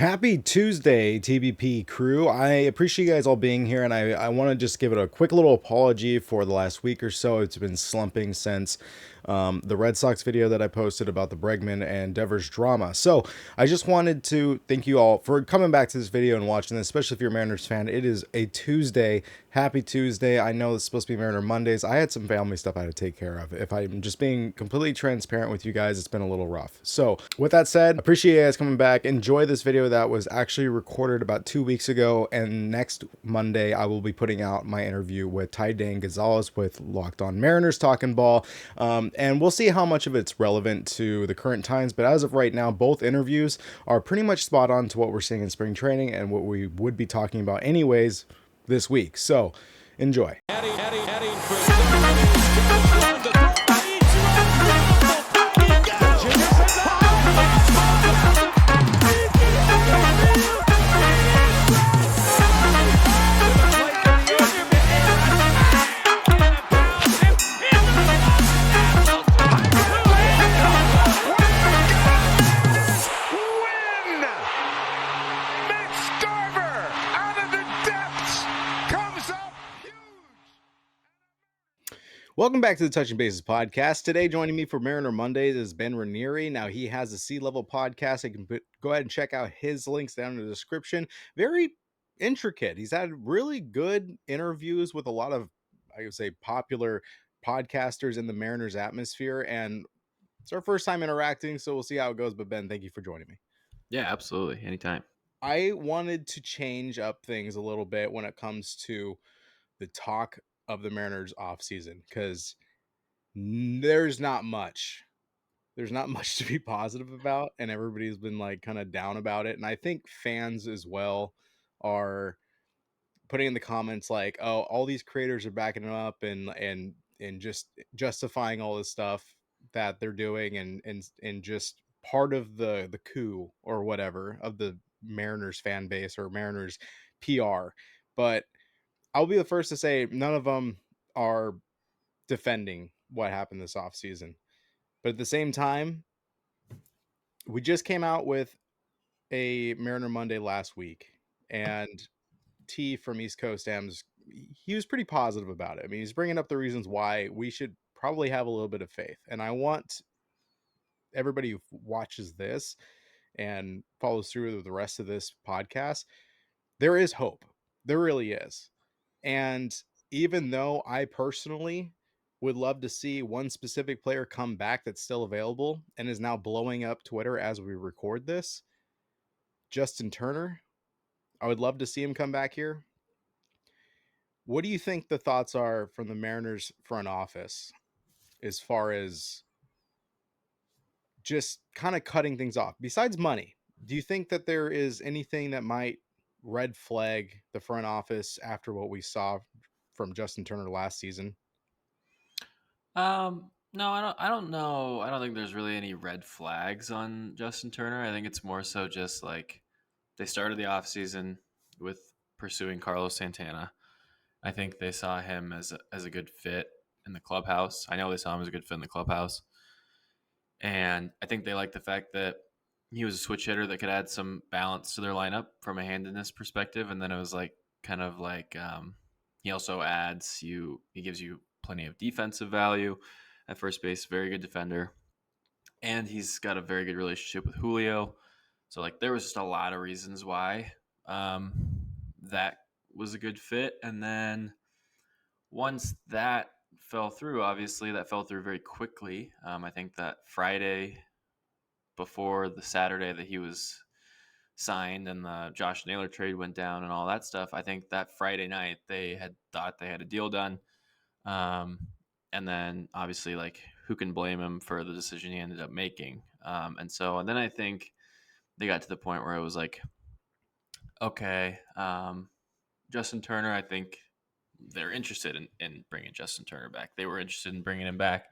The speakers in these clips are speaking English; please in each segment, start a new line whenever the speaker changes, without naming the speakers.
Happy Tuesday, TBP crew. I appreciate you guys all being here, and I want to just give it a quick little apology for the last week or so. It's been slumping since the Red Sox video that I posted about the Bregman and Devers drama. So I just wanted to thank you all for coming back to this video and watching this, especially if you're a Mariners fan. It is a Tuesday. Happy Tuesday. I know it's supposed to be Mariner Mondays. I had some family stuff I had to take care of. If I'm just being completely transparent with you guys, it's been a little rough. So with that said, appreciate you guys coming back. Enjoy this video that was actually recorded about 2 weeks ago. And next Monday, I will be putting out my interview with Ty Dane Gonzalez with Locked On Mariners Talking Ball. And we'll see how much of it's relevant to the current times. But as of right now, both interviews are pretty much spot on to what we're seeing in spring training and what we would be talking about anyways this week. So enjoy. Welcome back to the Touching Bases podcast. Today, joining me for Mariner Mondays is Ben Ranieri. Now, he has a C-level podcast. You can go ahead and check out his links down in the description. Very intricate. He's had really good interviews with a lot of, I would say, popular podcasters in the Mariners atmosphere. And it's our first time interacting, so we'll see how it goes. But Ben, thank you for joining me.
Yeah, absolutely. Anytime.
I wanted to change up things a little bit when it comes to the talk of the Mariners offseason, because there's not much to be positive about, and everybody's been like kind of down about it. And I think fans as well are putting in the comments like, oh, all these creators are backing them up and just justifying all this stuff that they're doing and just part of the coup or whatever of the Mariners fan base or Mariners PR. But I'll be the first to say none of them are defending what happened this offseason. But at the same time, we just came out with a Mariner Monday last week, and T from East Coast M's, he was pretty positive about it. I mean, he's bringing up the reasons why we should probably have a little bit of faith. And I want everybody who watches this and follows through with the rest of this podcast, there is hope. There really is. And even though I personally would love to see one specific player come back that's still available and is now blowing up Twitter as we record this, Justin Turner, I would love to see him come back here. What do you think the thoughts are from the Mariners front office as far as just kind of cutting things off? Besides money, do you think that there is anything that might red flag the front office after what we saw from Justin Turner last season?
No, I don't know. I don't think there's really any red flags on Justin Turner. I think it's more so just like they started the offseason with pursuing Carlos Santana. I think they saw him as a good fit in the clubhouse. I know they saw him as a good fit in the clubhouse. And I think they like the fact that he was a switch hitter that could add some balance to their lineup from a handedness perspective. And then it was like kind of like he also he gives you plenty of defensive value at first base, very good defender. And he's got a very good relationship with Julio. So like there was just a lot of reasons why that was a good fit. And then once that fell through, obviously that fell through very quickly. I think that Friday before the Saturday that he was signed and the Josh Naylor trade went down and all that stuff, I think that Friday night they had thought they had a deal done. And then obviously, like, who can blame him for the decision he ended up making? And then I think they got to the point where it was like, okay, Justin Turner, I think they're interested in bringing Justin Turner back. They were interested in bringing him back.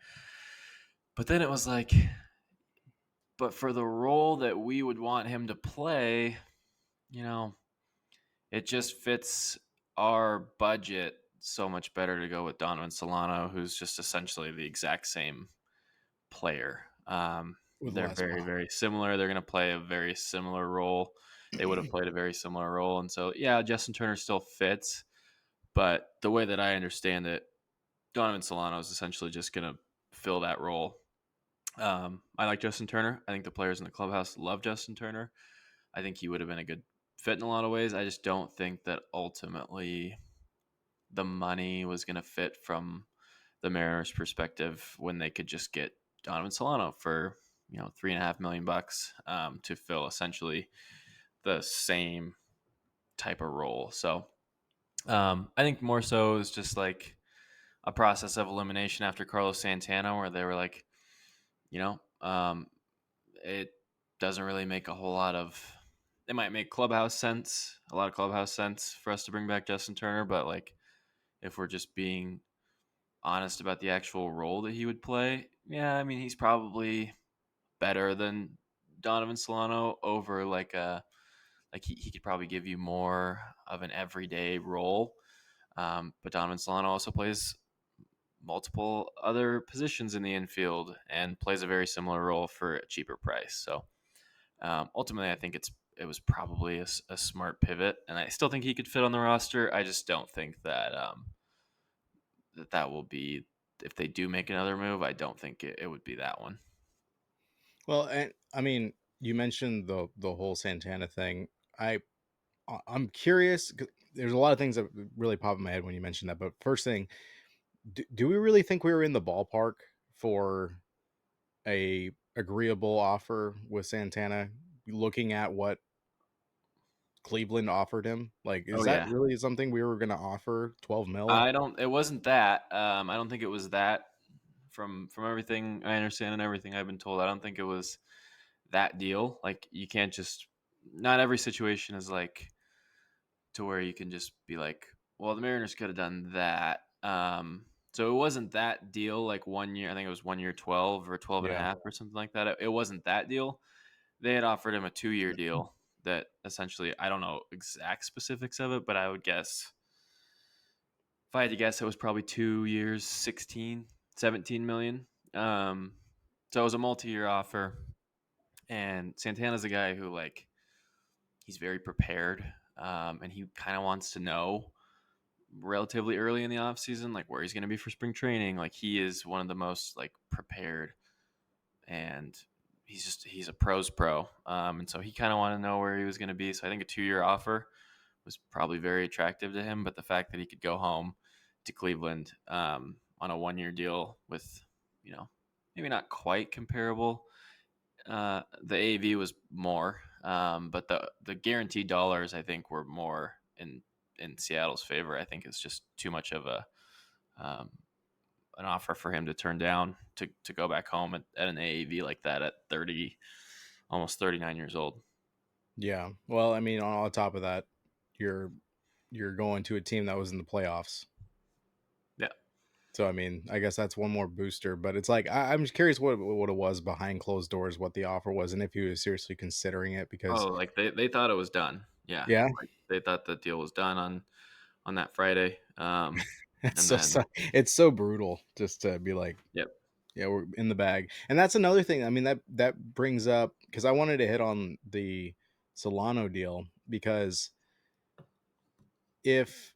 But then it was like, but for the role that we would want him to play, it just fits our budget so much better to go with Donovan Solano, who's just essentially the exact same player. They're very, very similar. They're going to play a very similar role they would have played a very similar role. And so, yeah, Justin Turner still fits, but the way that I understand it, Donovan Solano is essentially just going to fill that role. I like Justin Turner. I think the players in the clubhouse love Justin Turner. I think he would have been a good fit in a lot of ways. I just don't think that ultimately the money was going to fit from the Mariners' perspective when they could just get Donovan Solano for $3.5 million to fill essentially the same type of role. So I think more so is just like a process of elimination after Carlos Santana, where they were like, you know, it doesn't really make a whole lot of. It might make clubhouse sense, a lot of clubhouse sense for us to bring back Justin Turner, but like if we're just being honest about the actual role that he would play, yeah, I mean he's probably better than Donovan Solano over like he could probably give you more of an everyday role. But Donovan Solano also plays multiple other positions in the infield and plays a very similar role for a cheaper price. So ultimately, I think it was probably a smart pivot, and I still think he could fit on the roster. I just don't think that that will be if they do make another move. I don't think it would be that one.
Well, and I mean, you mentioned the whole Santana thing. I I'm curious. 'Cause there's a lot of things that really pop in my head when you mentioned that. But first thing, do we really think we were in the ballpark for a agreeable offer with Santana? Looking at what Cleveland offered him, like, is
Oh
that
yeah,
really something we were going to offer 12 mil?
I don't. It wasn't that. I don't think it was that. From everything I understand and everything I've been told, I don't think it was that deal. Like you can't just. Not every situation is like to where you can just be like, well, the Mariners could have done that. So it wasn't that deal. Like 1 year, I think it was 1 year 12 or 12 and a
Yeah.
half or something like that. It wasn't that deal. They had offered him a 2 year deal that essentially I don't know exact specifics of it, but I would guess if I had to guess, it was probably 2 years, 16, 17 million. Um, so it was a multi-year offer, and Santana's a guy who like he's very prepared, and he kind of wants to know relatively early in the offseason like where he's going to be for spring training. Like he is one of the most like prepared, and he's a pros pro, and so he kind of wanted to know where he was going to be. So I think a 2 year offer was probably very attractive to him. But the fact that he could go home to Cleveland on a 1 year deal with, maybe not quite comparable. The AV was more, but the guaranteed dollars I think were more in Seattle's favor. I think it's just too much of um, an offer for him to turn down to go back home at an AAV like that at 30, almost 39 years old.
Yeah. Well, I mean, on top of that, you're you're going to a team that was in the playoffs.
Yeah.
So I mean, I guess that's one more booster. But it's like I'm just curious what it was behind closed doors, what the offer was, and if he was seriously considering it.
Oh,
Because
like they thought it was done. Yeah.
yeah,
Like they thought the deal was done on that Friday.
it's
And
so,
then
so it's so brutal just to be like,
yep.
yeah, we're in the bag. And that's another thing. I mean, that brings up, because I wanted to hit on the Solano deal, because if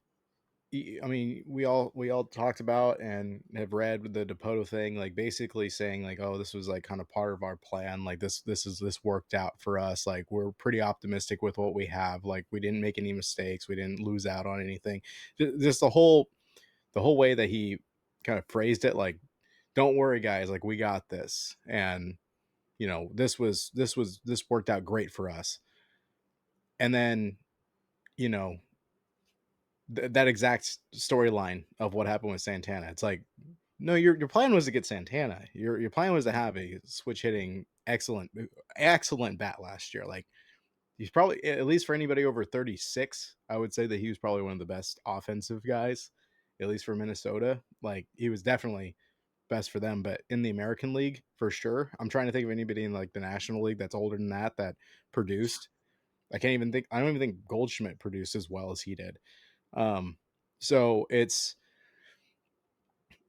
I mean, we all talked about and have read the Depoto thing, like basically saying like, oh, this was like kind of part of our plan. Like this worked out for us. Like we're pretty optimistic with what we have. Like we didn't make any mistakes. We didn't lose out on anything. Just the whole way that he kind of phrased it, like, don't worry, guys, like we got this. And this worked out great for us. And then, you know, that exact storyline of what happened with Santana. It's like, no, your plan was to get Santana. Your plan was to have a switch hitting excellent bat last year. Like he's probably, at least for anybody over 36, I would say that he was probably one of the best offensive guys, at least for Minnesota. Like he was definitely best for them, but in the American League for sure. I'm trying to think of anybody in like the National League that's older than that produced. I don't even think Goldschmidt produced as well as he did. Um, so it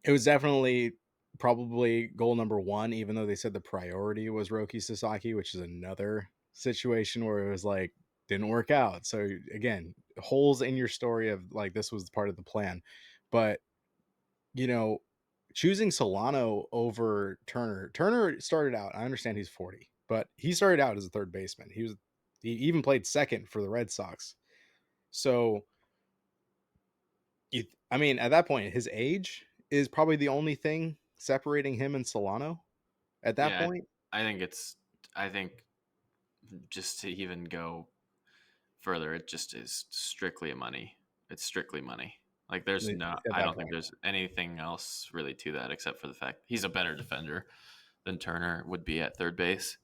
was definitely probably goal number one, even though they said the priority was Roki Sasaki, which is another situation where it was like, didn't work out. So again, holes in your story of like this was part of the plan. But you know, choosing Solano over Turner. Turner started out, I understand he's 40, but he started out as a third baseman. He even played second for the Red Sox. So I mean, at that point, his age is probably the only thing separating him and Solano at that
Yeah,
point.
I think it's. I think just to even go further, it just is strictly money. It's strictly money. Like there's no.
At
I
that
don't think
point.
there's anything else really to that except for the fact he's a better defender than Turner would be at third base,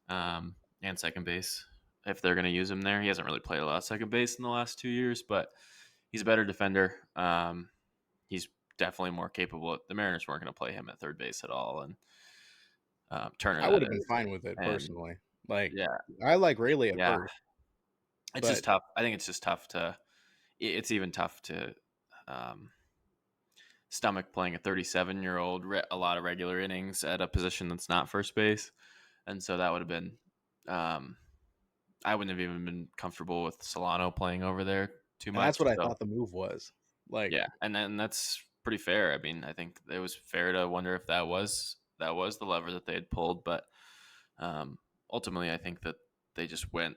and second base. If they're going to use him there, he hasn't really played a lot of second base in the last 2 years, but he's a better defender. He's definitely more capable. The Mariners weren't going to play him at third base at all, and Turner
I would
that
have been
is.
fine with it
And
personally. Like
yeah,
I like Rayleigh at
yeah,
first,
it's
but
just tough. I think it's just tough to. It's even tough to um, stomach playing a 37-year-old a lot of regular innings at a position that's not first base, and so that would have been. Um, I wouldn't have even been comfortable with Solano playing over there too
and that's
much.
what I
So
thought the move was. Like
yeah, and then that's pretty fair. I mean, I think it was fair to wonder if that was the lever that they had pulled, but um, ultimately, I think that they just went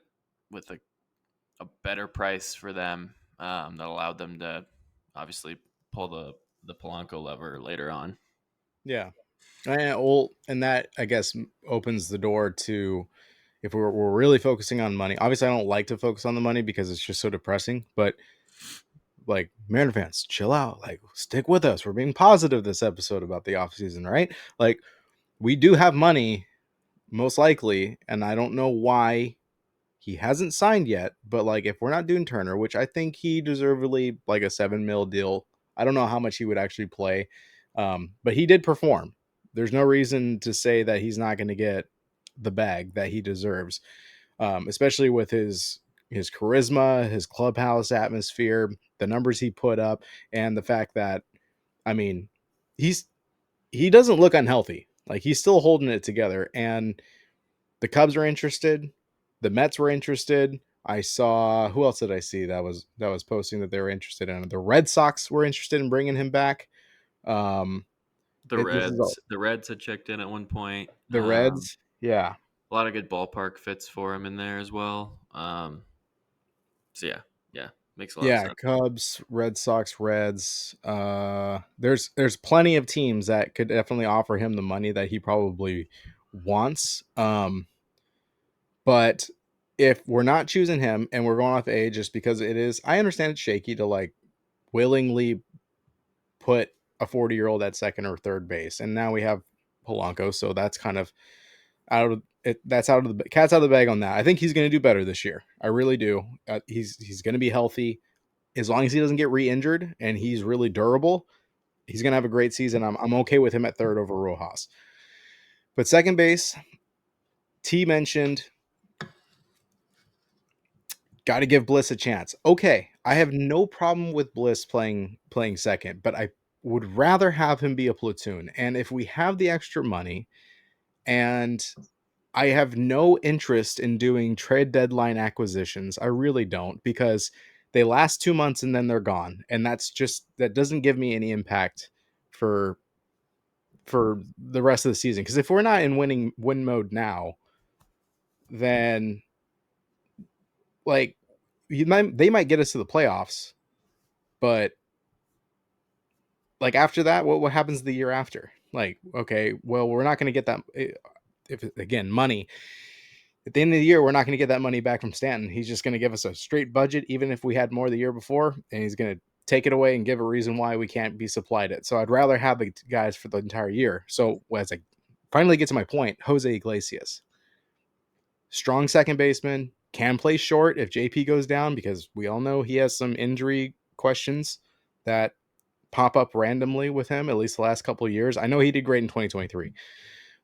with a better price for them that allowed them to obviously pull the Polanco lever later on.
yeah. And that I guess opens the door to if we're really focusing on money. Obviously, I don't like to focus on the money because it's just so depressing. But like Mariner fans, chill out. Like stick with us. We're being positive this episode about the offseason, right? Like we do have money, most likely, and I don't know why he hasn't signed yet. But like if we're not doing Turner, which I think he deservedly like a 7 mil deal. I don't know how much he would actually play, but he did perform. There's no reason to say that he's not going to get the bag that he deserves, especially with his charisma, his clubhouse atmosphere, the numbers he put up, and the fact that I mean, he's he doesn't look unhealthy. Like he's still holding it together. And the Cubs are interested. The Mets were interested. I saw who else did I see that was posting that they were interested in. The Red Sox were interested in bringing him back. Um,
The
this is all,
Reds had checked in at one point.
the Reds. Yeah,
A lot of good ballpark fits for him in there as well. So yeah, yeah, makes a lot of
yeah.
sense.
Cubs, Red Sox, Reds. There's plenty of teams that could definitely offer him the money that he probably wants. But if we're not choosing him and we're going off age, just because it is, I understand it's shaky to like willingly put a 40-year-old at second or third base, and now we have Polanco, so that's kind of out of it. That's out of the cat's out of the bag on that. I think he's going to do better this year. I really do. He's going to be healthy as long as he doesn't get re-injured and he's really durable. He's going to have a great season. I'm okay with him at third over Rojas. But second base, T mentioned got to give Bliss a chance. Okay, I have no problem with Bliss playing second, but I would rather have him be a platoon. And if we have the extra money, and I have no interest in doing trade deadline acquisitions, I really don't, because they last 2 months and then they're gone, and that doesn't give me any impact for the rest of the season. Because if we're not in win mode now, then like they might get us to the playoffs, but like after that, what happens the year after? Like, okay, well, we're not going to get that. If again, money at the end of the year, we're not going to get that money back from Stanton. He's just going to give us a straight budget, even if we had more the year before, and he's going to take it away and give a reason why we can't be supplied it. So I'd rather have the guys for the entire year. So as I finally get to my point, Jose Iglesias, strong second baseman, can play short if JP goes down, because we all know he has some injury questions that pop up randomly with him, at least the last couple of years. I know he did great in 2023,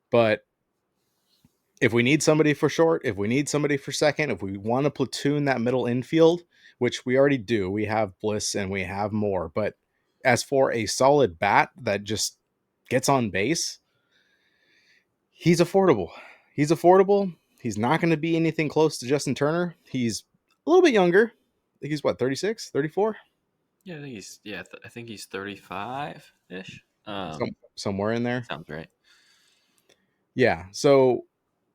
but if we need somebody for short, if we need somebody for second, if we want to platoon that middle infield, which we already do, we have Bliss and we have more. But as for a solid bat that just gets on base, he's affordable. He's affordable. He's not going to be anything close to Justin Turner. He's a little bit younger. I think he's what, 36, 34,
Yeah, I think he's 35 ish.
somewhere in there.
Sounds right.
Yeah. So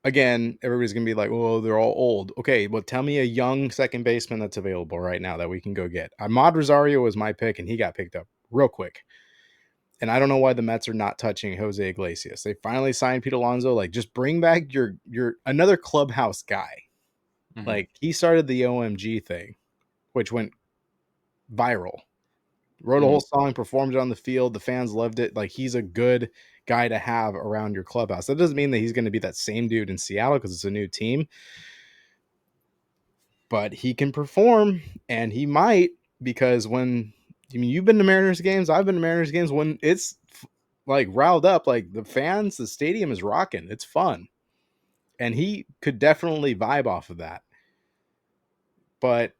again, everybody's gonna be like, "Oh, they're all old." Okay, well, tell me a young second baseman that's available right now that we can go get. Ahmad Rosario was my pick, and he got picked up real quick. And I don't know why the Mets are not touching Jose Iglesias. They finally signed Pete Alonso. Like, just bring back your another clubhouse guy.
Hmm.
Like, he started the OMG thing, which went viral. Wrote a
Hmm.
whole song, performed it on the field. The fans loved it. Like, he's a good guy to have around your clubhouse. That doesn't mean that he's going to be that same dude in Seattle because it's a new team, but he can perform, and he might, because when, I mean, you've been to Mariners games, I've been to Mariners games, when it's like riled up, like the fans, the stadium is rocking. It's fun. And he could definitely vibe off of that. But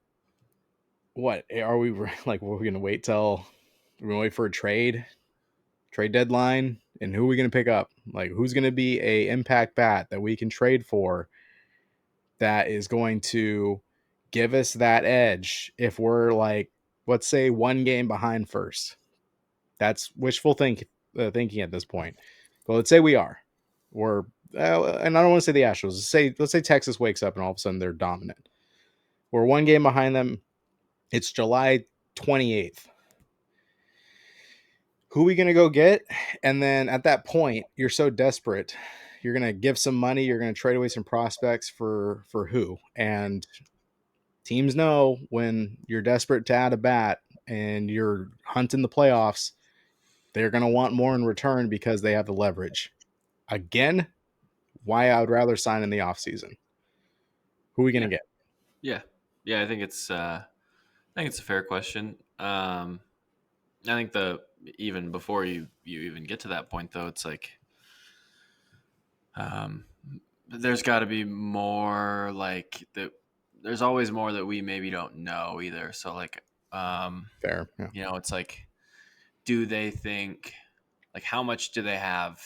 what are we like? We're we gonna wait till we're gonna wait for a trade deadline, and who are we gonna pick up? Like, who's gonna be a impact bat that we can trade for that is going to give us that edge if we're like, let's say, one game behind first. That's wishful thinking at this point. But let's say we are. We're and I don't want to say the Astros. Let's say Texas wakes up and all of a sudden they're dominant. We're one game behind them. It's July 28th. Who are we going to go get? And then at that point, you're so desperate. You're going to give some money. You're going to trade away some prospects for who? And teams know when you're desperate to add a bat and you're hunting the playoffs, they're going to want more in return because they have the leverage. Again, why I would rather sign in the offseason. Who are we going to
Yeah,
get?
yeah, yeah. I think it's a fair question. I think the even before you even get to that point, though, it's like um, there's got to be more like that. There's always more that we maybe don't know either. So like, um,
Fair. Yeah.
it's like, do they think like how much do they have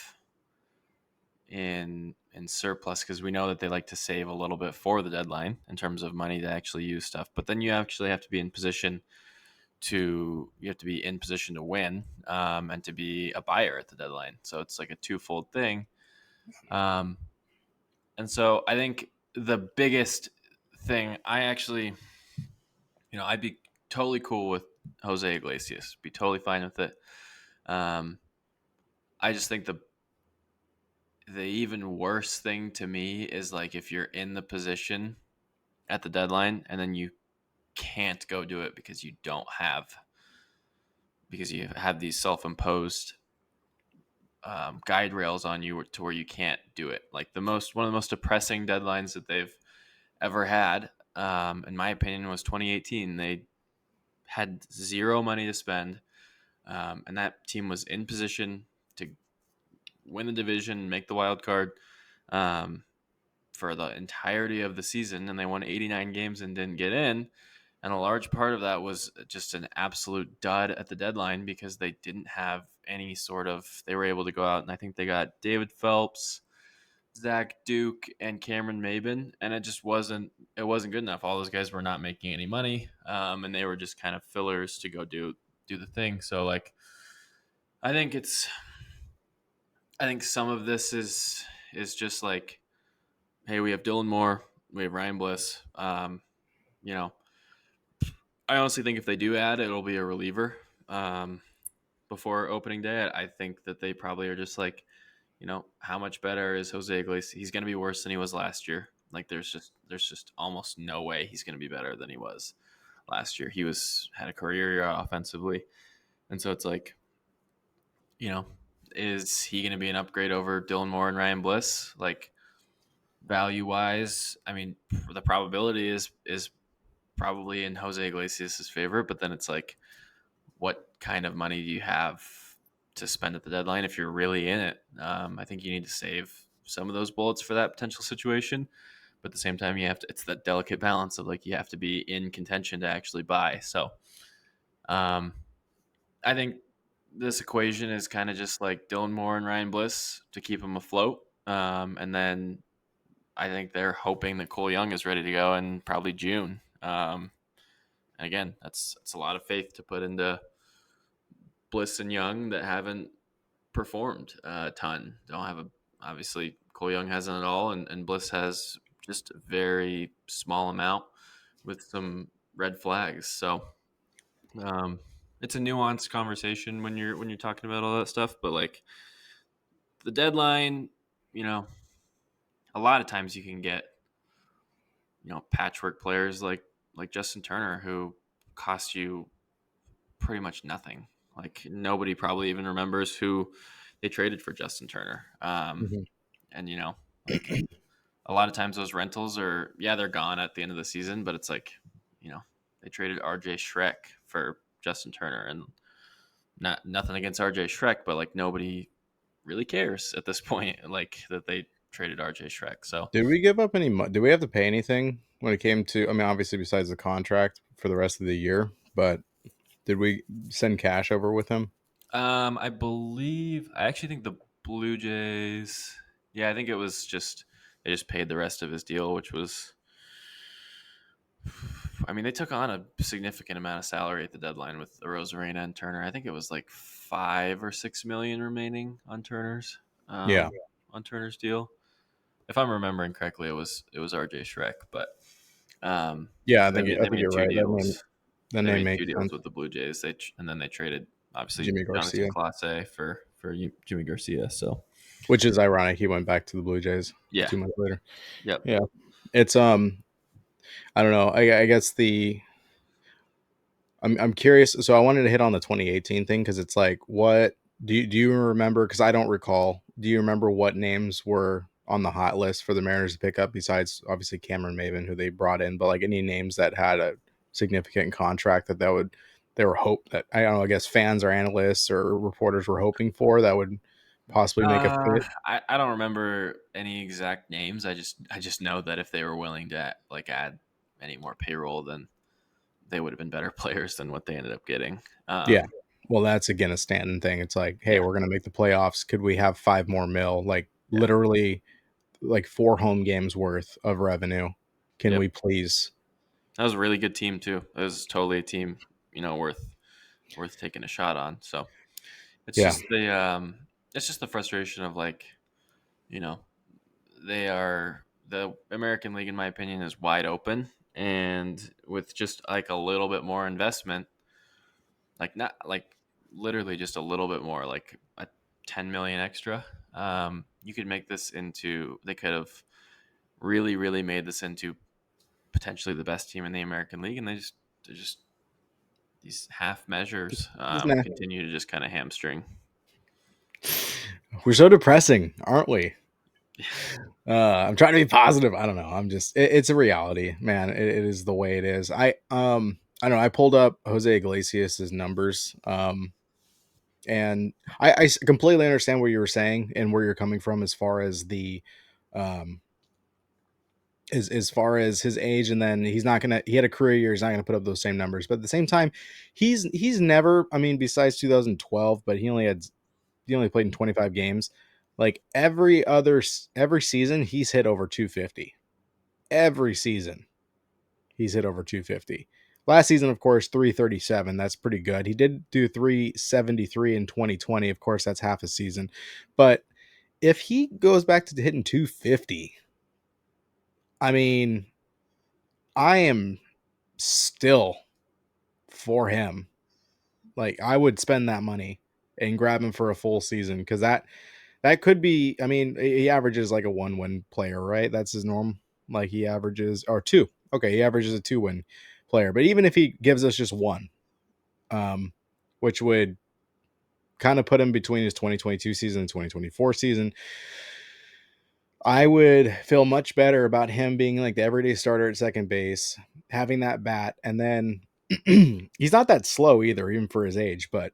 in surplus? Because we know that they like to save a little bit for the deadline in terms of money to actually use stuff. But then you actually have to be in position to win, and to be a buyer at the deadline. So it's like a twofold thing. Um, and so I think the biggest thing I actually, I'd be totally cool with Jose Iglesias, be totally fine with it. Um, I just think the even worse thing to me is like if you're in the position at the deadline and then you can't go do it because you have these self-imposed guide rails on you to where you can't do it. Like one of the most depressing deadlines that they've ever had, in my opinion, was 2018. They had zero money to spend, and that team was in position to win the division, make the wild card, um, for the entirety of the season, and they won 89 games and didn't get in. And a large part of that was just an absolute dud at the deadline because they didn't have any sort of. They were able to go out, and I think they got David Phelps, Zach Duke, and Cameron Maben, and it wasn't good enough. All those guys were not making any money, and they were just kind of fillers to go do the thing. So like, I think it's I think some of this is just like, hey, we have Dylan Moore, we have Ryan Bliss. You know, I honestly think if they do add, it'll be a reliever. Um, before opening day, I think that they probably are just like, how much better is Jose Iglesias? He's going to be worse than he was last year. Like there's just almost no way he's going to be better than he was last year. He had a career year offensively, and so it's like, you know, is he going to be an upgrade over Dylan Moore and Ryan Bliss? Like value wise, I mean, the probability is probably in Jose Iglesias' favor, but then it's like, what kind of money do you have to spend at the deadline if you're really in it? I think you need to save some of those bullets for that potential situation. But at the same time, it's that delicate balance of like, you have to be in contention to actually buy. So um, I think this equation is kind of just like Dylan Moore and Ryan Bliss to keep them afloat. And then I think they're hoping that Cole Young is ready to go in probably June. And again, that's a lot of faith to put into Bliss and Young that haven't performed a ton. Don't have a Obviously Cole Young hasn't at all, and Bliss has just a very small amount with some red flags. So um, it's a nuanced conversation when you're talking about all that stuff. But like the deadline, you know, a lot of times you can get patchwork players like Justin Turner who cost you pretty much nothing. Like nobody probably even remembers who they traded for Justin Turner.
Mhm.
And like a lot of times those rentals are they're gone at the end of the season, but it's like they traded RJ Shrek for Justin Turner, and nothing against RJ Shrek, but like nobody really cares at this point, like that they traded RJ Shrek. So
Did we give up any money? Did we have to pay anything when it came to? I mean, obviously besides the contract for the rest of the year, but did we send cash over with him?
I actually think the Blue Jays. Yeah, I think it was just they just paid the rest of his deal, which was. I mean, they took on a significant amount of salary at the deadline with Rosarena and Turner. I think it was like 5 or 6 million remaining
Yeah,
um, on Turner's deal. If I'm remembering correctly, it was RJ Shrek, but
yeah. I
because
think
they
I think
made
you're
two
right.
deals.
That
They
name
made two
makes
deals
sense.
with the Blue Jays. And then they traded obviously
Jimmy
Jonathan
Garcia,
Clase for Jimmy Garcia. So
which is ironic. He went back to the Blue Jays
yeah,
2 months later.
yep.
Yeah, it's I don't know. I guess I'm curious. So I wanted to hit on the 2018 thing because it's like, what do you remember? Because I don't recall. Do you remember what names were on the hot list for the Mariners to pick up besides obviously Cameron Maven, who they brought in, but like any names that had a significant contract that would they were hope that I don't know. I guess fans or analysts or reporters were hoping for that would possibly make a fit.
I don't remember any exact names. I just know that if they were willing to like add any more payroll, then they would have been better players than what they ended up getting.
Yeah.
Um,
Well, that's again a Stanton thing. It's like, hey,
yeah,
we're gonna make the playoffs. Could we have 5 more mil? Like
yeah,
literally like 4 home games worth of revenue. Can
yep.
we please?
That was a really good team too. It was totally a team worth taking a shot on. So it's
Yeah.
just it's just the frustration of like you know the American League in my opinion is wide open, and with just like a little bit more investment, like not like literally just a little bit more, like a 10 million extra. You could make this into they could have really made this into potentially the best team in the American League, and they're just these half measures
Just nah.
continue to just kind of hamstring.
We're so depressing, aren't we? I'm trying to be positive. I don't know. It's a reality, man. It is the way it is. I don't know. I pulled up Jose Iglesias's numbers. And I completely understand what you were saying and where you're coming from as far as the um as far as his age, and then he had a career year, he's not gonna put up those same numbers. But at the same time, he's never, I mean, besides 2012, but he only played in 25 games. Like every season he's hit over 250. Every season he's hit over 250. Last season, of course, 337. That's pretty good. He did do 373 in 2020. Of course, that's half a season. But if he goes back to hitting 250, I mean, I am still for him. Like I would spend that money and grab him for a full season because that could be. I mean, he averages like a 1 win player, right? That's his norm. Like he averages or two. Okay, he averages a 2 win player. But even if he gives us just one, um, which would kind of put him between his 2022 season and 2024 season, I would feel much better about him being like the everyday starter at second base, having that bat, and then he's not that slow either, even for his age. But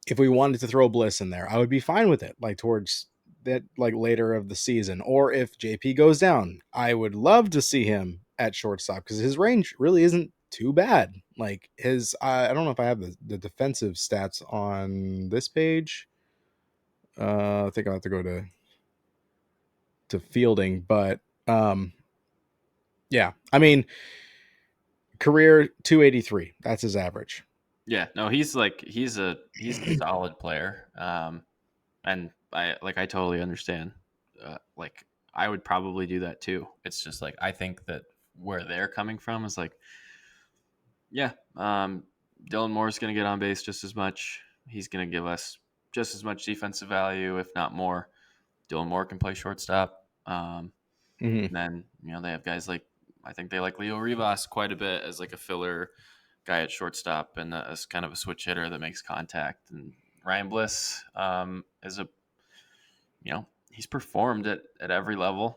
if we wanted to throw Bliss in there, I would be fine with it, like towards that, like later of the season. Or if JP goes down, I would love to see him at shortstop because his range really isn't too bad. Like his, I don't know if I have the defensive stats on this page. I think I'll have to go to fielding, but um, yeah, I mean, career 283. That's his average.
Yeah, no, he's a solid player. And I totally understand. Like I would probably do that too. It's just like I think that where they're coming from is like, yeah, Dylan Moore's going to get on base just as much. He's going to give us just as much defensive value, if not more. Dylan Moore can play shortstop.
Hmm.
And then they have guys like I think they like Leo Rivas quite a bit as like a filler guy at shortstop and as kind of a switch hitter that makes contact. And Ryan Bliss is a he's performed at every level.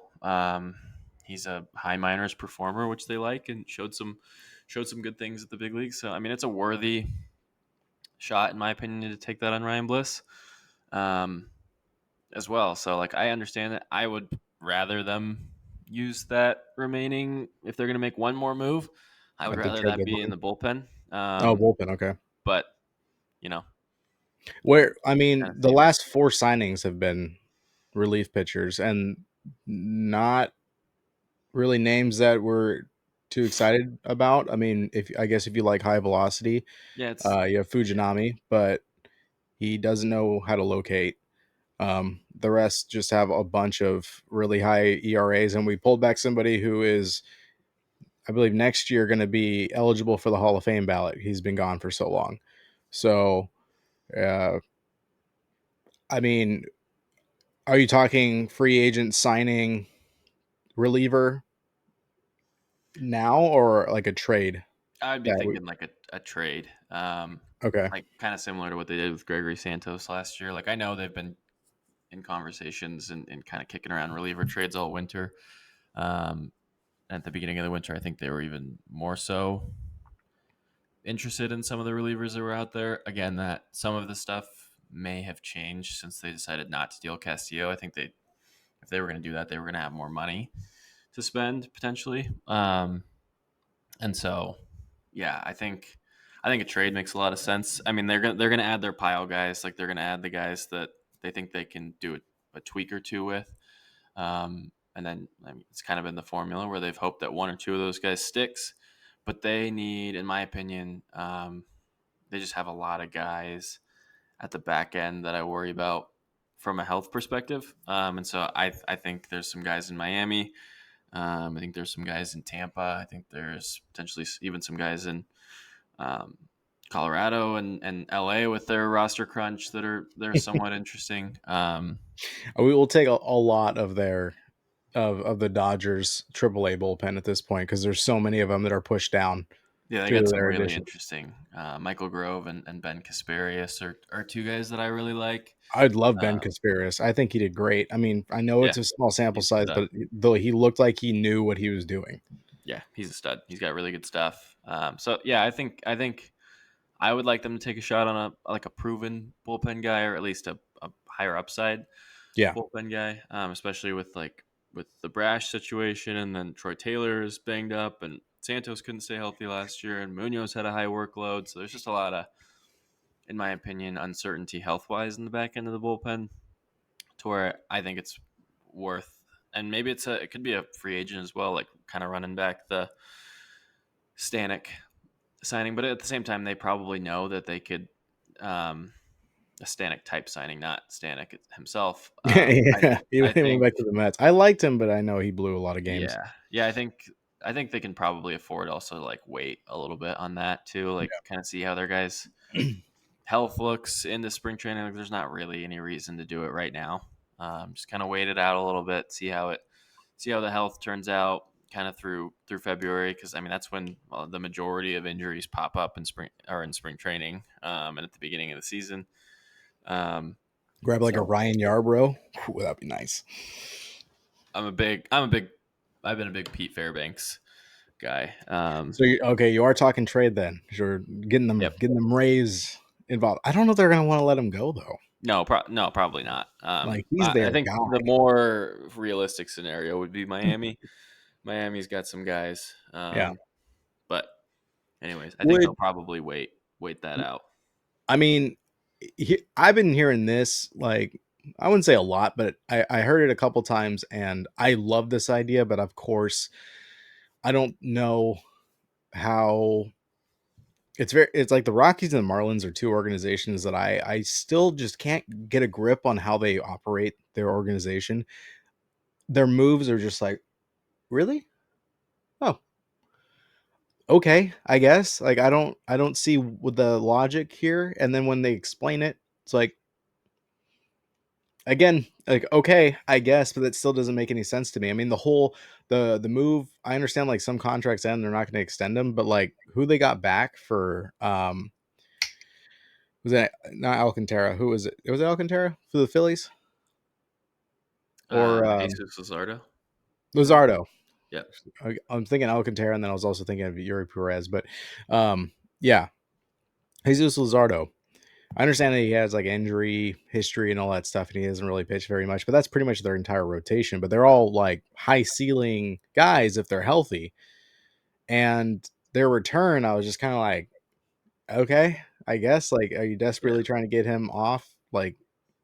He's a high minors performer, which they like, and showed some good things at the big leagues. So I mean, it's a worthy shot in my opinion to take that on Ryan Bliss um, as well. So like I understand that I would rather them use that remaining if they're going to make one more move. I would
At the
rather
trade
that be in
deadline.
the bullpen.
Oh, bullpen. Okay.
But you know, we'll
Where I mean,
kind of
the
see.
last four signings have been relief pitchers, and not really names that we're too excited about. I mean, if I guess if you like high velocity,
Yeah, it's
you have Fujinami, but he doesn't know how to locate. The rest just have a bunch of really high ERAs, and we pulled back somebody who is, I believe, next year going to be eligible for the Hall of Fame ballot. He's been gone for so long. So, uh, I mean, are you talking free agent signing reliever now, or like a trade
I'd be
that we?
thinking like a trade,
Okay.
like kind of similar to what they did with Gregory Santos last year. Like I know they've been in conversations and kind of kicking around reliever trades all winter. Um, at the beginning of the winter, I think they were even more so interested in some of the relievers that were out there. Again, that some of the stuff may have changed since they decided not to deal Castillo. I think if they were going to do that, they were going to have more money to spend potentially. And so, yeah, I think a trade makes a lot of sense. I mean, they're gonna add their pile guys, like they're gonna add the guys that they think they can do a tweak or two with. And then I mean, it's kind of been the formula where they've hoped that one or two of those guys sticks, but they need, in my opinion, they just have a lot of guys at the back end that I worry about from a health perspective. And so I think there's some guys in Miami. I think there's some guys in Tampa. I think there's potentially even some guys in um, Colorado and LA with their roster crunch that are somewhat interesting.
We will take a lot of their of the Dodgers AAA bullpen at this point because there's so many of them that are pushed down
Yeah, they
due
got
to
some
their
really
additions.
interesting. Michael Grove and Ben Kasparius are two guys that I really like.
I'd love Ben
Um,
Conspirus. I think he did great. I mean, I know
yeah,
it's a small sample
he's a
size,
stud.
but though he looked like he knew what he was doing.
Yeah, he's a stud. He's got really good stuff. So yeah, I think I would like them to take a shot on a proven bullpen guy or at least a higher upside
Yeah.
bullpen guy, especially with the Brash situation, and then Troy Taylor is banged up, and Santos couldn't stay healthy last year, and Munoz had a high workload, so there's just a lot of, in my opinion, uncertainty health wise in the back end of the bullpen, to where I think it's worth, and maybe it could be a free agent as well, like kind of running back the Stanek signing, but at the same time, they probably know that they could. A Stanek type signing, not Stanek himself.
Yeah. He
I
went
think
back to the Mets. I liked him, but I know he blew a lot of games.
yeah. I think they can probably afford also to like wait a little bit on that too, like kind of see how their guys' health looks into spring training. Like, there's not really any reason to do it right now. Just kind of wait it out a little bit, see how the health turns out, kind of through February, because I mean that's when the majority of injuries pop up in spring training, and at the beginning of the season. Um,
Grab like a
so
Ryan Yarbrough. Ooh, that'd be nice.
I've been a big Pete Fairbanks guy.
So okay, you are talking trade then. You're
Yep.
getting them Rays involved. I don't know if they're gonna want to let him go though.
No, probably not.
Like he's
I
their
think the
guy.
more realistic scenario would be Miami. Miami's got some guys,
Yeah.
but anyways, I think they'll
Would
probably wait that out.
I mean, I've been hearing this like I wouldn't say a lot, but I heard it a couple times, and I love this idea. But of course, I don't know how it's like the Rockies and the Marlins are two organizations that I still just can't get a grip on how they operate their organization. Their moves are just like, really? Oh, okay, I guess. Like I don't see the logic here. And then when they explain it, it's like, again, like, okay, I guess, but that still doesn't make any sense to me. I mean, the move, I understand like some contracts end, they're not going to extend them, but like who they got back for was that not Alcantara? Who was it? Was it Alcantara for the Phillies or
Jesus Luzardo. Or
Luzardo?
yeah,
I'm thinking Alcantara, and then I was also thinking of Yuri Perez, but yeah, Jesus Luzardo. I understand that he has like injury history and all that stuff, and he doesn't really pitch very much, but that's pretty much their entire rotation. But they're all like high ceiling guys if they're healthy. And their return, I was just kind of like, okay, I guess. Like, are you
yeah,
desperately trying to get him off like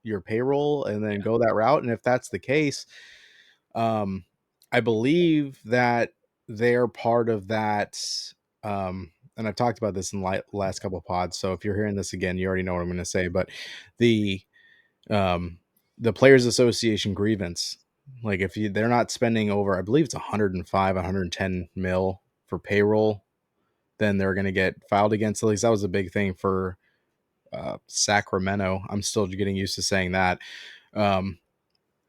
your payroll and then
yeah,
go that route? And if that's the case, um, I believe that they're part of that. And I've talked about this in the last couple of pods. So if you're hearing this again, you already know what I'm going to say. But the um, the Players Association grievance, like if they're not spending over, I believe it's 105, 110 mil for payroll, then they're going to get filed against. At least that was a big thing for Sacramento. I'm still getting used to saying that. Um,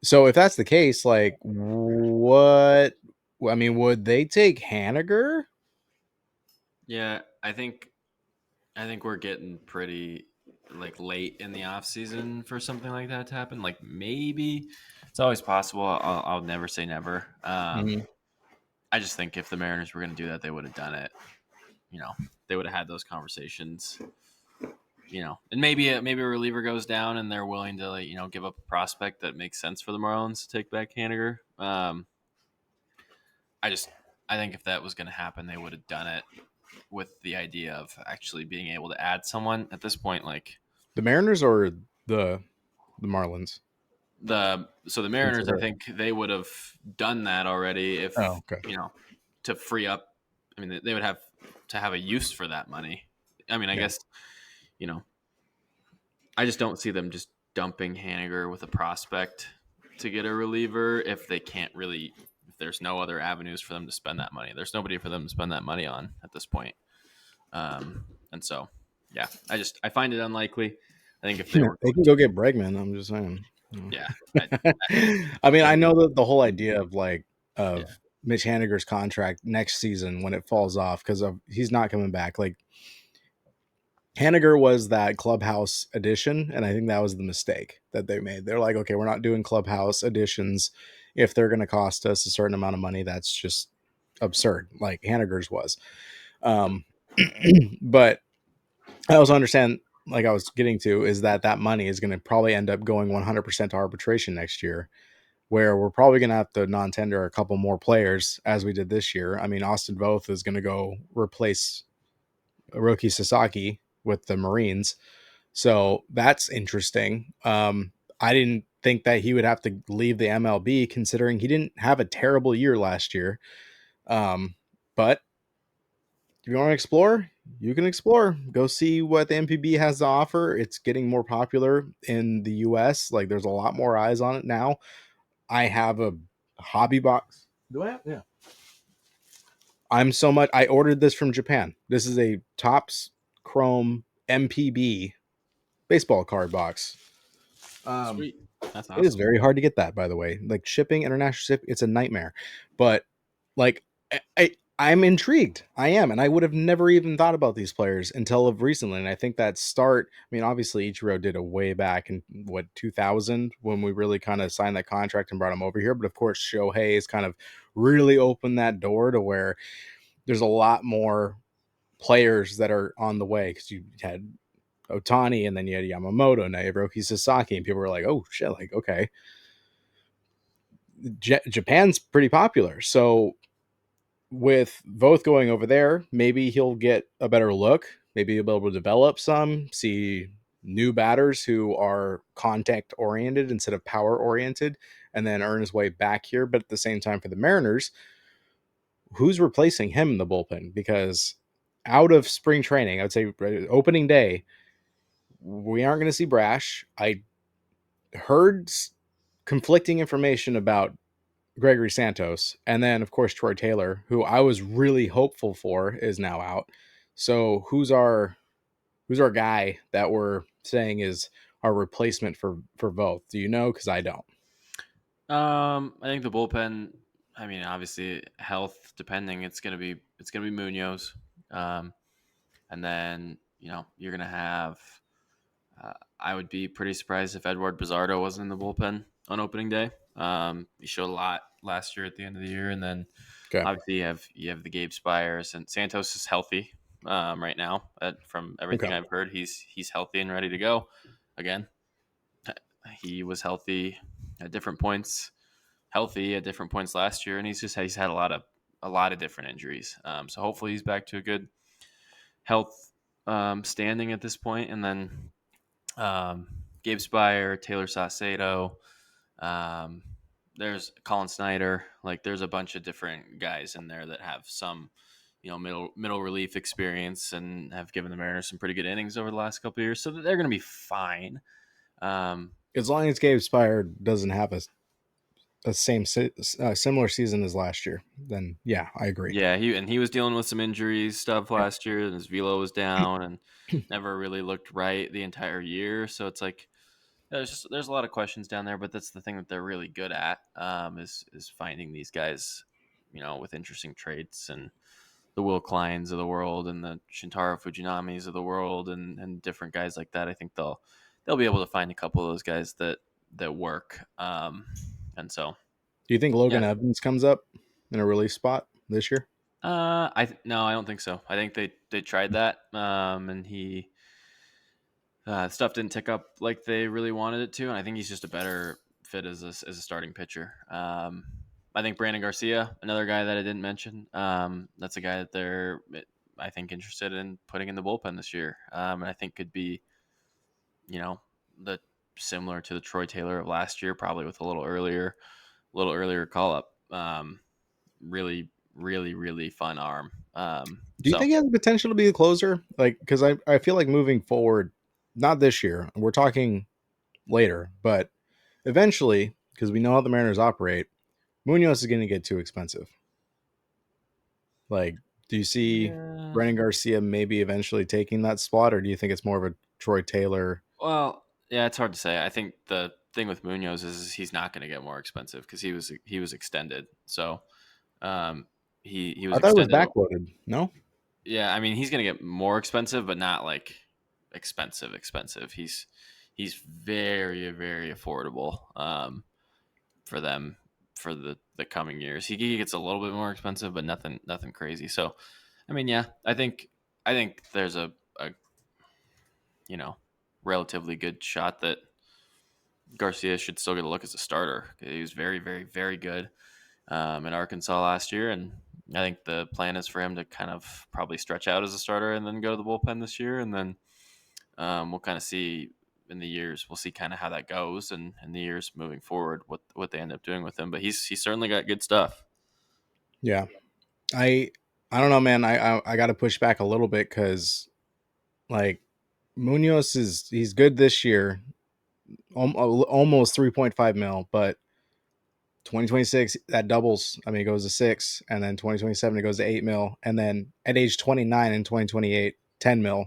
so if that's the case, like what? I mean, would they take Haniger?
yeah. I think we're getting pretty like late in the off season for something like that to happen. Like maybe it's always possible. I'll never say never.
Mhm.
I just think if the Mariners were going to do that, they would have done it. You know, they would have had those conversations. And maybe a reliever goes down and they're willing to like give up a prospect that makes sense for the Marlins to take back Haniger. I just I think if that was going to happen, they would have done it with the idea of actually being able to add someone at this point. Like
The Mariners or the the Marlins?
the Mariners, I
Consider.
think they would have done that already
Oh,
if
okay.
to free up. I mean, they would have to have a use for that money. I mean, I
Yeah.
guess you know I just don't see them just dumping Haniger with a prospect to get a reliever if they can't really. If there's no other avenues for them to spend that money, there's nobody for them to spend that money on at this point. And so, yeah, I find it unlikely. I think if they were
They
going
can
to,
go get Bregman. I'm just saying.
yeah,
I mean, I
they,
know that the whole idea of like
yeah,
of Mitch Haniger's contract next season when it falls off because of he's not coming back. Like Haniger was that clubhouse edition, and I think that was the mistake that they made. They're like, okay, we're not doing clubhouse editions if they're going to cost us a certain amount of money. That's just absurd. Like Haniger's was. Um, but I also understand, like I was getting to, is that that money is going to probably end up going 100% to arbitration next year, where we're probably going to have to non-tender a couple more players as we did this year. I mean, Austin Voth is going to go replace Roki Sasaki with the Marines. So that's interesting. I didn't think that he would have to leave the MLB considering he didn't have a terrible year last year. But if you want to explore, you can explore. Go see what the MPB has to offer. It's getting more popular in the US. Like there's a lot more eyes on it now. I have a hobby box. Do I have? Yeah. I ordered this from Japan. This is a Topps Chrome MPB baseball card box. Um,
sweet, that's
it is
awesome.
very hard to get that, by the way. Like shipping, international ship, it's a nightmare. But like, I'm intrigued. I am, and I would have never even thought about these players until of recently. And I think that start. I mean, obviously, Ichiro did a way back in what 2000 when we really kind of signed that contract and brought him over here. But of course, Shohei has kind of really opened that door to where there's a lot more players that are on the way because you had Otani and then you had Yamamoto, now you have Roki Sasaki, and people were like, "Oh shit!" Like, okay, Japan's pretty popular, so with both going over there, maybe he'll get a better look. Maybe he'll be able to develop some, see new batters who are contact oriented instead of power oriented, and then earn his way back here. But at the same time, for the Mariners, who's replacing him in the bullpen? Because out of spring training, I would say opening day, we aren't going to see Brash. I heard conflicting information about Gregory Santos, and then of course Troy Taylor, who I was really hopeful for, is now out. So who's our guy that we're saying is our replacement for both? Do you know? Because I don't.
I think the bullpen. I mean, obviously, health depending, it's gonna be Munoz, um, and then you're gonna have. I would be pretty surprised if Edward Bizardo wasn't in the bullpen on opening day. He showed a lot last year at the end of the year, and then
Okay.
obviously you have the Gabe Spires and Santos is healthy right now. From everything
Okay.
I've heard, he's healthy and ready to go again. He was healthy at different points, healthy at different points last year, and he's had a lot of different injuries. So hopefully he's back to a good health standing at this point, and then um, Gabe Spire, Taylor Saucedo. Um, there's Colin Snyder. Like there's a bunch of different guys in there that have some, middle relief experience and have given the Mariners some pretty good innings over the last couple of years. So they're going to be fine. Um,
As long as Gabe Spire doesn't have a similar season as last year, then yeah, I agree.
yeah, he was dealing with some injuries stuff last year, and his velo was down and never really looked right the entire year. So it's like there's a lot of questions down there, but that's the thing that they're really good at is finding these guys, with interesting traits and the Will Kleins of the world and the Shintaro Fujinamis of the world and different guys like that. I think they'll be able to find a couple of those guys that work. And so
Do you think
yeah,
Logan Evans comes up in a relief spot this year?
no, I don't think so. I think they tried that, and stuff didn't tick up like they really wanted it to, and I think he's just a better fit as a starting pitcher. I think Brandon Garcia, another guy that I didn't mention, that's a guy that I think, interested in putting in the bullpen this year, and I think could be, you know, the similar to the Troy Taylor of last year, probably with a little earlier call up. Really, really, really fun arm.
Do you
So
think he has the potential to be a closer? Like, because I feel like moving forward, not this year, we're talking later, but eventually, because we know how the Mariners operate, Munoz is going to get too expensive. Like, do you see
yeah.
Brandon Garcia maybe eventually taking that spot, or do you think it's more of a Troy Taylor?
Well, yeah, it's hard to say. I think the thing with Munoz is he's not going to get more expensive because he was extended. So he was
I thought it was
extended.
backloaded. No,
Yeah, I mean he's going to get more expensive, but not like expensive. Expensive. He's very very affordable for them for the coming years. He gets a little bit more expensive, but nothing crazy. So I mean, yeah, I think there's a you know relatively good shot that Garcia should still get a look as a starter. He was very, very, very good in Arkansas last year, and I think the plan is for him to kind of probably stretch out as a starter and then go to the bullpen this year, and then we'll kind of see in the years. We'll see kind of how that goes, and in the years moving forward, what they end up doing with him. But he's certainly got good stuff.
yeah, I I don't know, man. I got to push back a little bit because like Munoz he's good this year, almost 3.5 mil, but 2026 that doubles. I mean, it goes to 6, and then 2027 it goes to 8 mil, and then at age 29 in 2028, 10 mil.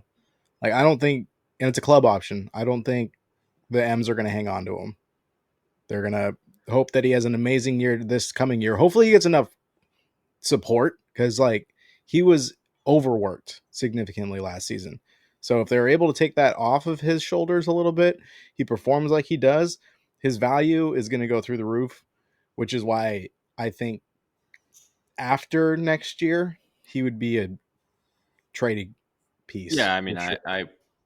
Like I don't think, and it's a club option. I don't think the M's are going to hang on to him. They're going to hope that he has an amazing year this coming year. Hopefully he gets enough support because like he was overworked significantly last season. So if they're able to take that off of his shoulders a little bit, he performs like he does, his value is going to go through the roof, which is why I think after next year he would be a trading piece
Yeah, I
for
mean, I
sure.
I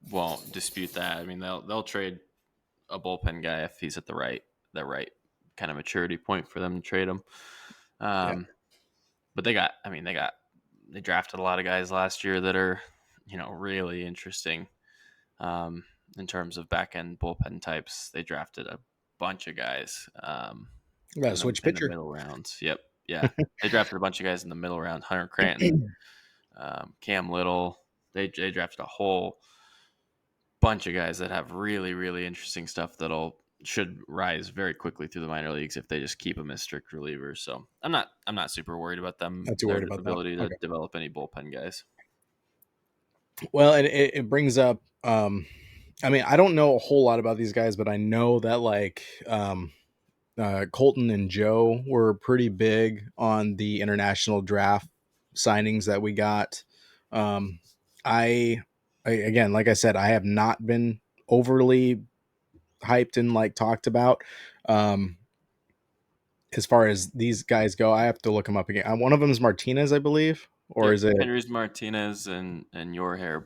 won't dispute that. I mean, they'll trade a bullpen guy if he's at the right kind of maturity point for them to trade him.
Yeah.
Um, but they drafted a lot of guys last year that are really interesting in terms of back end bullpen types. They drafted a bunch of guys
Got to
in the
switch
in the
pitcher.
middle rounds. Yep, Yeah, they drafted a bunch of guys in the middle round. Hunter Cranton, Cam Little. They drafted a whole bunch of guys that have really really interesting stuff that'll should rise very quickly through the minor leagues if they just keep them as strict relievers. So I'm not super worried about them
Not too
their
worried about that.
ability to
Okay.
develop any bullpen guys.
Well, it brings up. I mean, I don't know a whole lot about these guys, but I know that like Colton and Joe were pretty big on the international draft signings that we got. Um, I, again, like I said, I have not been overly hyped and like talked about. Um, as far as these guys go, I have to look them up again. One of them is Martinez, I believe, or
Yep,
is it?
Henry's Martinez and your hair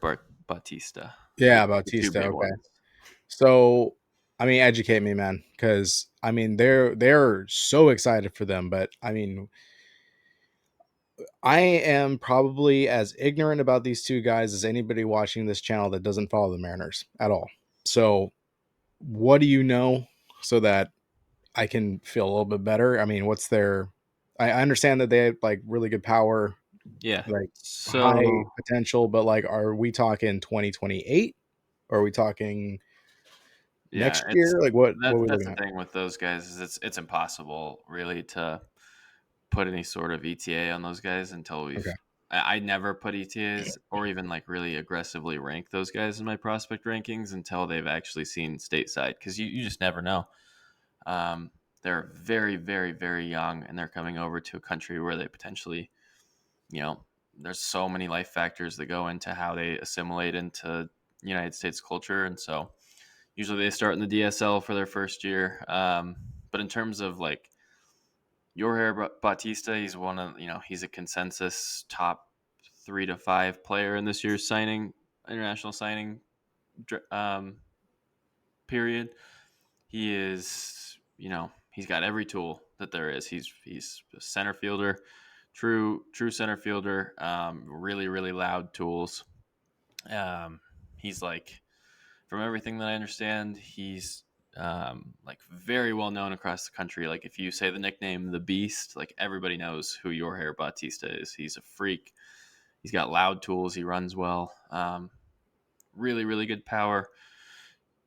Bautista,
Yeah,
the two
Bautista.
big
Okay.
ones.
So, I mean, educate me, man, because I mean they're so excited for them, but I mean, I am probably as ignorant about these two guys as anybody watching this channel that doesn't follow the Mariners at all. So, what do you know so that I can feel a little bit better? I mean, what's their? I understand that they have like really good power,
Yeah.
like high
So
potential, but like, are we talking 2028? Or are we talking
yeah,
next year? Like, what are we
that's
looking
the
at?
thing with those guys is it's impossible really to put any sort of ETA on those guys until
Okay.
I never put ETAs or even like really aggressively rank those guys in my prospect rankings until they've actually seen stateside because you just never know. Um, they're very, very, very young and they're coming over to a country where they potentially, you know, there's so many life factors that go into how they assimilate into United States culture. And so usually they start in the DSL for their first year. But in terms of like your hair Bautista, he's one of he's a consensus top 3 to 5 player in this year's international signing um, period. He is he's got every tool that there is. He's a center fielder, true center fielder. Really really loud tools. He's like from everything that I understand, he's like very well known across the country. Like if you say the nickname the Beast, like everybody knows who your hair Bautista is. He's a freak. He's got loud tools. He runs well. Really, really good power.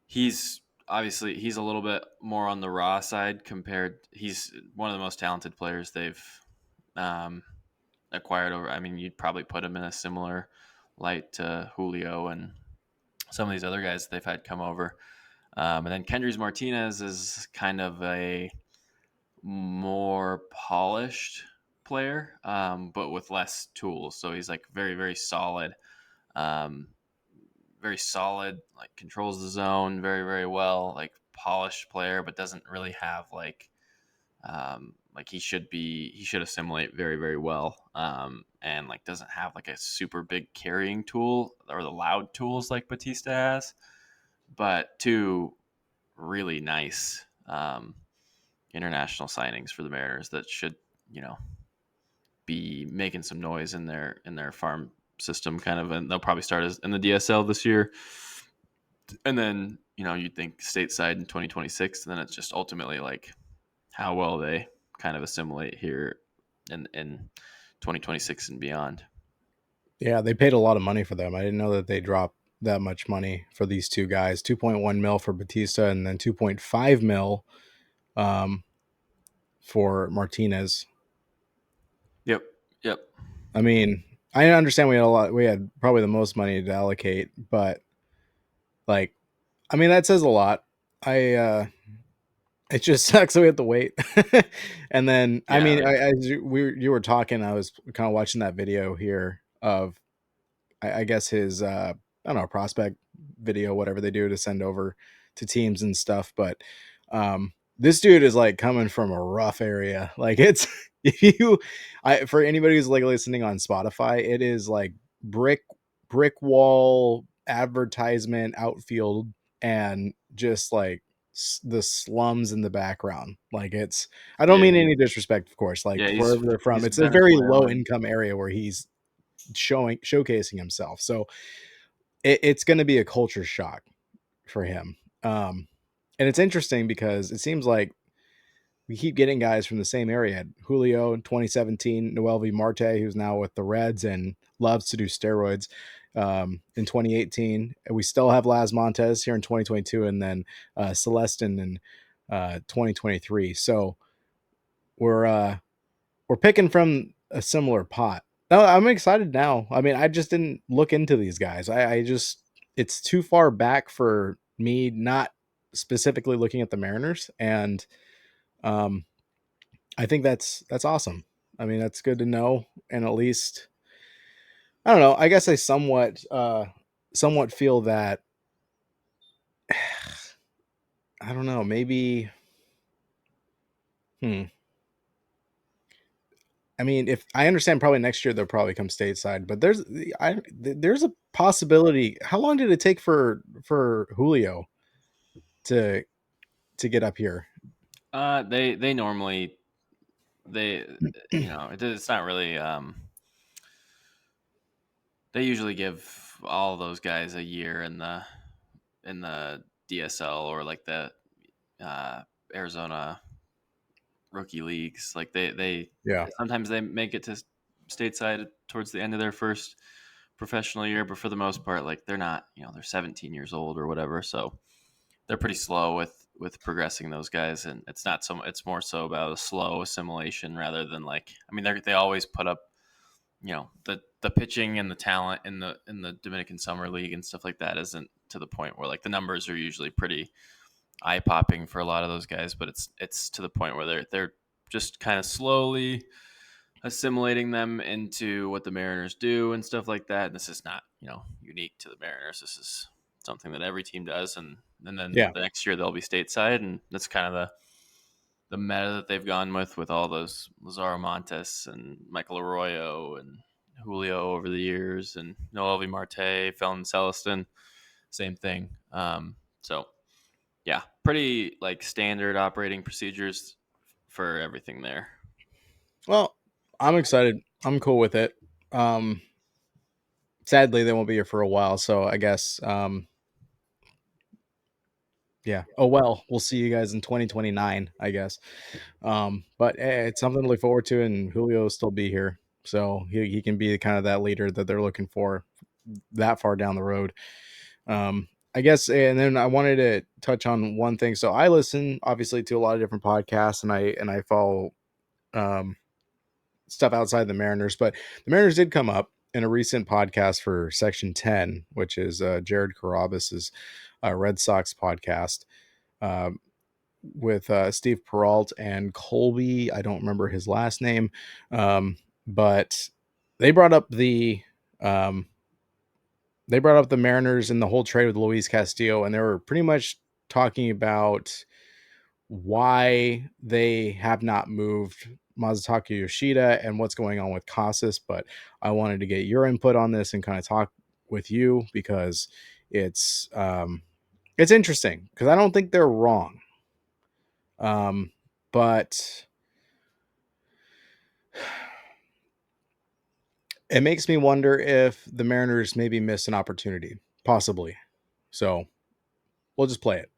He's a little bit more on the raw side compared. He's one of the most talented players they've um, acquired over. I mean, you'd probably put him in a similar light to Julio and some of these other guys that they've had come over. And then Kendrys Martinez is kind of a more polished player, but with less tools. So he's like very, um, very solid, like controls the zone very, very well, like polished player, but doesn't really have like he should assimilate very, very well. And like doesn't have like a super big carrying tool or the loud tools like Batista has, but two really nice international signings for the Mariners that should, you know, be making some noise in their farm system kind of, and they'll probably start as in the DSL this year. And then, you'd think stateside in 2026, and then it's just ultimately like how well they kind of assimilate here in 2026 and beyond.
Yeah, they paid a lot of money for them. I didn't know that they dropped that much money for these two guys. 2.1 mil for Batista and then 2.5 mil um, for Martinez.
Yep. Yep.
I mean, I understand we had probably the most money to allocate, but like, I mean, that says a lot. I it just sucks that we have to wait. And then, I
Yeah.
mean, as you were talking, I was kind of watching that video here of I guess his I don't know, prospect video, whatever they do to send over to teams and stuff. But this dude is like coming from a rough area. Like it's if you for anybody who's like listening on Spotify, it is like brick brick wall advertisement outfield and just like the slums in the background. Like it's I don't
Yeah.
mean any disrespect, of course, like
Yeah.
wherever they're from.
He's
It's a very low
Venezuelan.
income area where he's showcasing himself. So it's going to be a culture shock for him. And it's interesting because it seems like we keep getting guys from the same area. Julio in 2017, Noel V. Marte, who's now with the Reds and loves to do steroids. In 2018, we still have Las Montes here in 2022, and then Celestin in 2023. So we're picking from a similar pot. No, I'm excited now. I mean, I just didn't look into these guys. I just it's too far back for me not specifically looking at the Mariners, and um, I think that's awesome. I mean, that's good to know, and at least I don't know. I guess I somewhat feel that I don't know. Maybe. Hmm. I mean, if I understand, probably next year they'll probably come stateside, but there's a possibility. How long did it take for Julio to get up here?
They normally they it's not really they usually give all those guys a year in the DSL or like the uh, Arizona rookie leagues. Like they
Yeah,
sometimes they make it to stateside towards the end of their first professional year, but for the most part, like they're not, they're 17 years old or whatever, so they're pretty slow with progressing those guys, and it's more so about a slow assimilation rather than like, I mean, they always put up, the pitching and the talent in the Dominican Summer League and stuff like that isn't to the point where like the numbers are usually pretty eye popping for a lot of those guys, but it's to the point where they're just kind of slowly assimilating them into what the Mariners do and stuff like that. And this is not, unique to the Mariners. This is something that every team does, and then
yeah.
the next year they'll be stateside, and that's kind of the meta that they've gone with all those Lazaro Montes and Michael Arroyo and Julio over the years, and Noel V. Marte, Felon Celestin, same thing. So yeah, pretty like standard operating procedures for everything there.
Well, I'm excited. I'm cool with it. Um, Sadly, they won't be here for a while, so I guess yeah. Oh well, we'll see you guys in 2029, I guess. But it's something to look forward to, and Julio will still be here, so he can be kind of that leader that they're looking for that far down the road. I guess, and then I wanted to touch on one thing. So I listen obviously to a lot of different podcasts, and I follow um, stuff outside the Mariners, but the Mariners did come up in a recent podcast for Section 10, which is Jared Carabas's Red Sox podcast. Um, with Steve Peralt and Colby. I don't remember his last name, but they brought up um, the Mariners and the whole trade with Luis Castillo, and they were pretty much talking about why they have not moved Masataka Yoshida and what's going on with Casas. But I wanted to get your input on this and kind of talk with you because it's it's interesting because I don't think they're wrong. But it makes me wonder if the Mariners maybe missed an opportunity, possibly. So we'll just play it.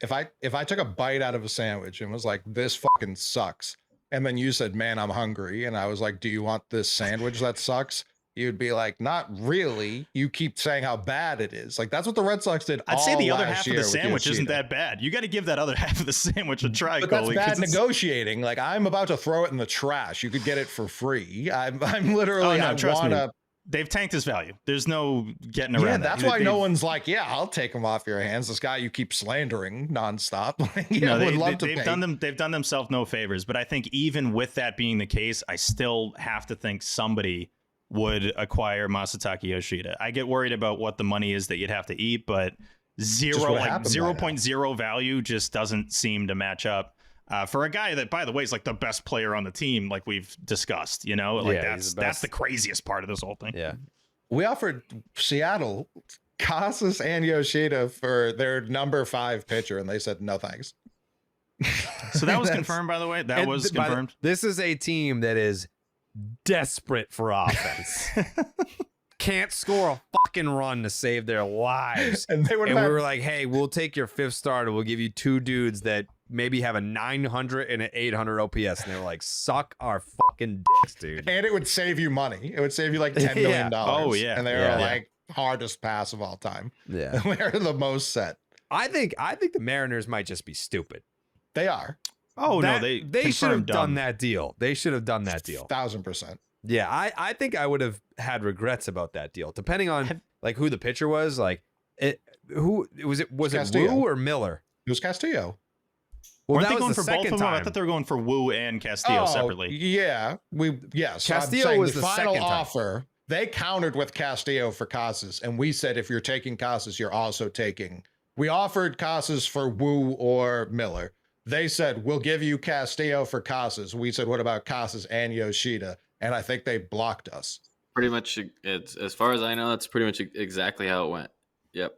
If I took a bite out of a sandwich and was like, this fucking sucks, and then you said, man, I'm hungry, and I was like, do you want this sandwich that sucks? You'd be like, not really. You keep saying how bad it is. Like, that's what the Red Sox did.
I'd say the other
last
half of
year
the
with
sandwich isn't
Yoshida.
that bad. You got to give that other half of the sandwich a try,
But that's
Coley,
bad
'cause it's-
negotiating. Like, I'm about to throw it in the trash. You could get it for free. I'm literally.
Oh, no,
I
trust me.
wanna.
They've tanked his value. There's no getting around
Yeah,
that.
that's why
They've-
no one's like, yeah, I'll take him off your hands. This guy you keep slandering nonstop.
No,
would love to
they've
pay.
they've done themselves no favors. But I think even with that being the case, I still have to think somebody would acquire Masataka Yoshida. I get worried about what the money is that you'd have to eat, but
what happened by now.
0.0 value just doesn't seem to match up. For a guy that, by the way, is like the best player on the team, like we've discussed, like
Yeah, he's the
that's
best.
the craziest part of this whole thing.
Yeah.
We offered Seattle Casas and Yoshida for their number 5 pitcher, and they said no thanks.
So that was
That's-
confirmed, by the way. That
And
was
by the-
confirmed.
This is a team that is desperate for offense. Can't score a fucking run to save their lives.
And they would
And we
have
were like, hey, we'll take your 5th starter. We'll give you 2 dudes that maybe have a 900 and an 800 OPS, and they were like, "Suck our fucking dicks, dude."
And it would save you money. It would save you like $10 million.
Oh, yeah.
And they
Yeah.
were like hardest pass of all time.
Yeah,
They're the most set.
I think the Mariners might just be stupid.
They are.
Oh, no,
That-
they
should have
confirmed
done
dumb.
that deal. They should have done that deal.
1000%.
Yeah, I think I would have had regrets about that deal, depending on
Have-
like who the pitcher was. Like, was it
Castillo.
Wu or Miller?
It was Castillo.
Well,
Weren't
that
they going
was
for
the
both
second
of them? I
time.
thought they were going for Wu and Castillo separately.
Yeah. Yes. I'm
Castillo
saying
was
the
the
final
second time.
offer. They countered with Castillo for Casas. And we said, if you're taking Casas, you're also taking. We offered Casas for Wu or Miller. They said, we'll give you Castillo for Casas. We said, what about Casas and Yoshida? And I think they blocked us.
Pretty much, it's as far as I know, that's pretty much exactly how it went. Yep.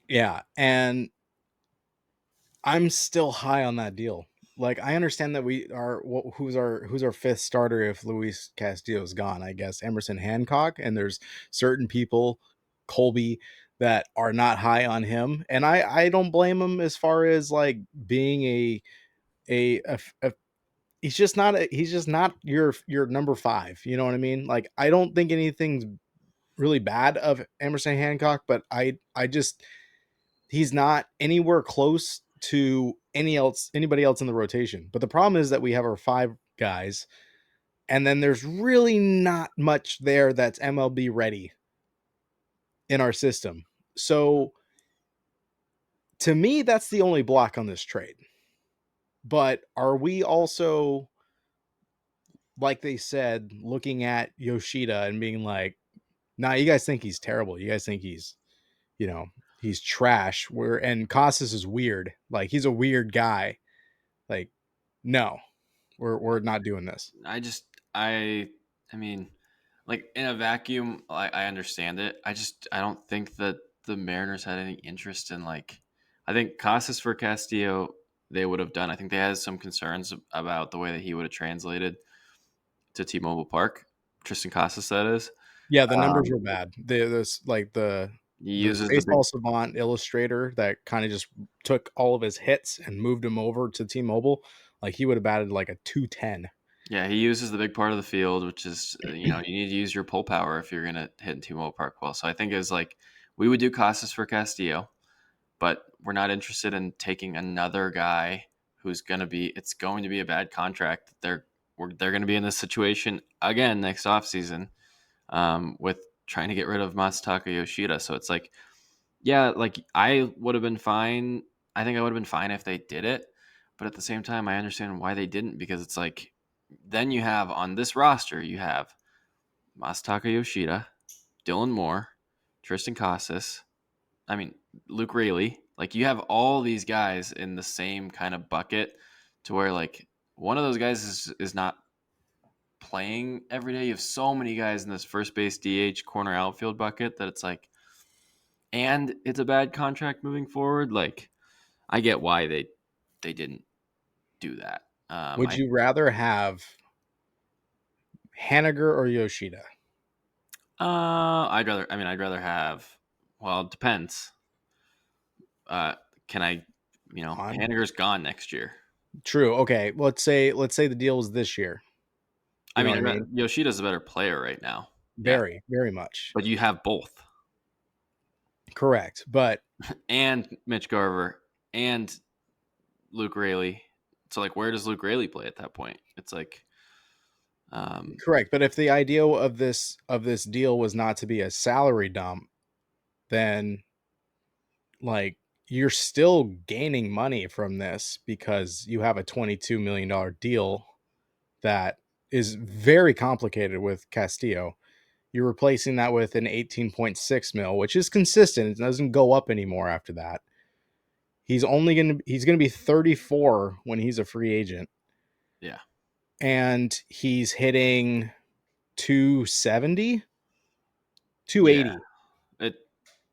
Yeah, and I'm still high on that deal. Like, I understand that we are who's our fifth starter if Luis Castillo's gone. I guess Emerson Hancock, and there's certain people, Colby, that are not high on him, and I don't blame him as far as like being a he's just not your number 5. You know what I mean? Like, I don't think anything's really bad of Emerson Hancock, but I just he's not anywhere close to anybody else in the rotation. But the problem is that we have our 5 guys, and then there's really not much there that's MLB ready in our system. So to me, that's the only block on this trade. But are we also, like they said, looking at Yoshida and being like, nah, you guys think he's terrible. You guys think he's, he's trash. And Casas is weird. Like, he's a weird guy. Like, no, we're not doing this.
I mean, like, in a vacuum, I understand it. I don't think that the Mariners had any interest in, like, I think Casas for Castillo they would have done. I think they had some concerns about the way that he would have translated to T-Mobile Park. Tristan Casas, that is.
Yeah, the numbers were bad. The
He uses the
baseball savant illustrator that kind of just took all of his hits and moved him over to T-Mobile. Like, he would have batted like a 210.
Yeah, he uses the big part of the field, which is, you need to use your pull power if you're going to hit in T-Mobile Park well. So I think it was like, we would do Casas for Castillo, but we're not interested in taking another guy who's going to be, it's going to be a bad contract. They're going to be in this situation again next offseason with trying to get rid of Masataka Yoshida. So it's like, yeah, like I would have been fine. I think I would have been fine if they did it. But at the same time, I understand why they didn't, because it's like, then you have on this roster, you have Masataka Yoshida, Dylan Moore, Tristan Casas, Luke Raley. Like, you have all these guys in the same kind of bucket to where, like, one of those guys is not playing every day. You have so many guys in this first base, DH, corner, outfield bucket that it's like, and it's a bad contract moving forward. Like, I get why they didn't do that.
Would you rather have Haniger or Yoshida?
I'd rather have. Well, it depends. Can I? Haniger's gone next year.
True. Okay. Let's say the deal is this year. You know what I mean?
Yoshida's a better player right now.
Very, very much.
But you have both.
Correct. But
and Mitch Garver and Luke Raley. So, like, where does Luke Raley play at that point? It's like,
correct. But if the idea of this deal was not to be a salary dump, then, like, you're still gaining money from this because you have a $22 million deal that is very complicated with Castillo. You're replacing that with an 18.6 mil, which is consistent. It doesn't go up anymore after that. He's going to be 34 when he's a free agent.
Yeah.
And he's hitting 270, 280.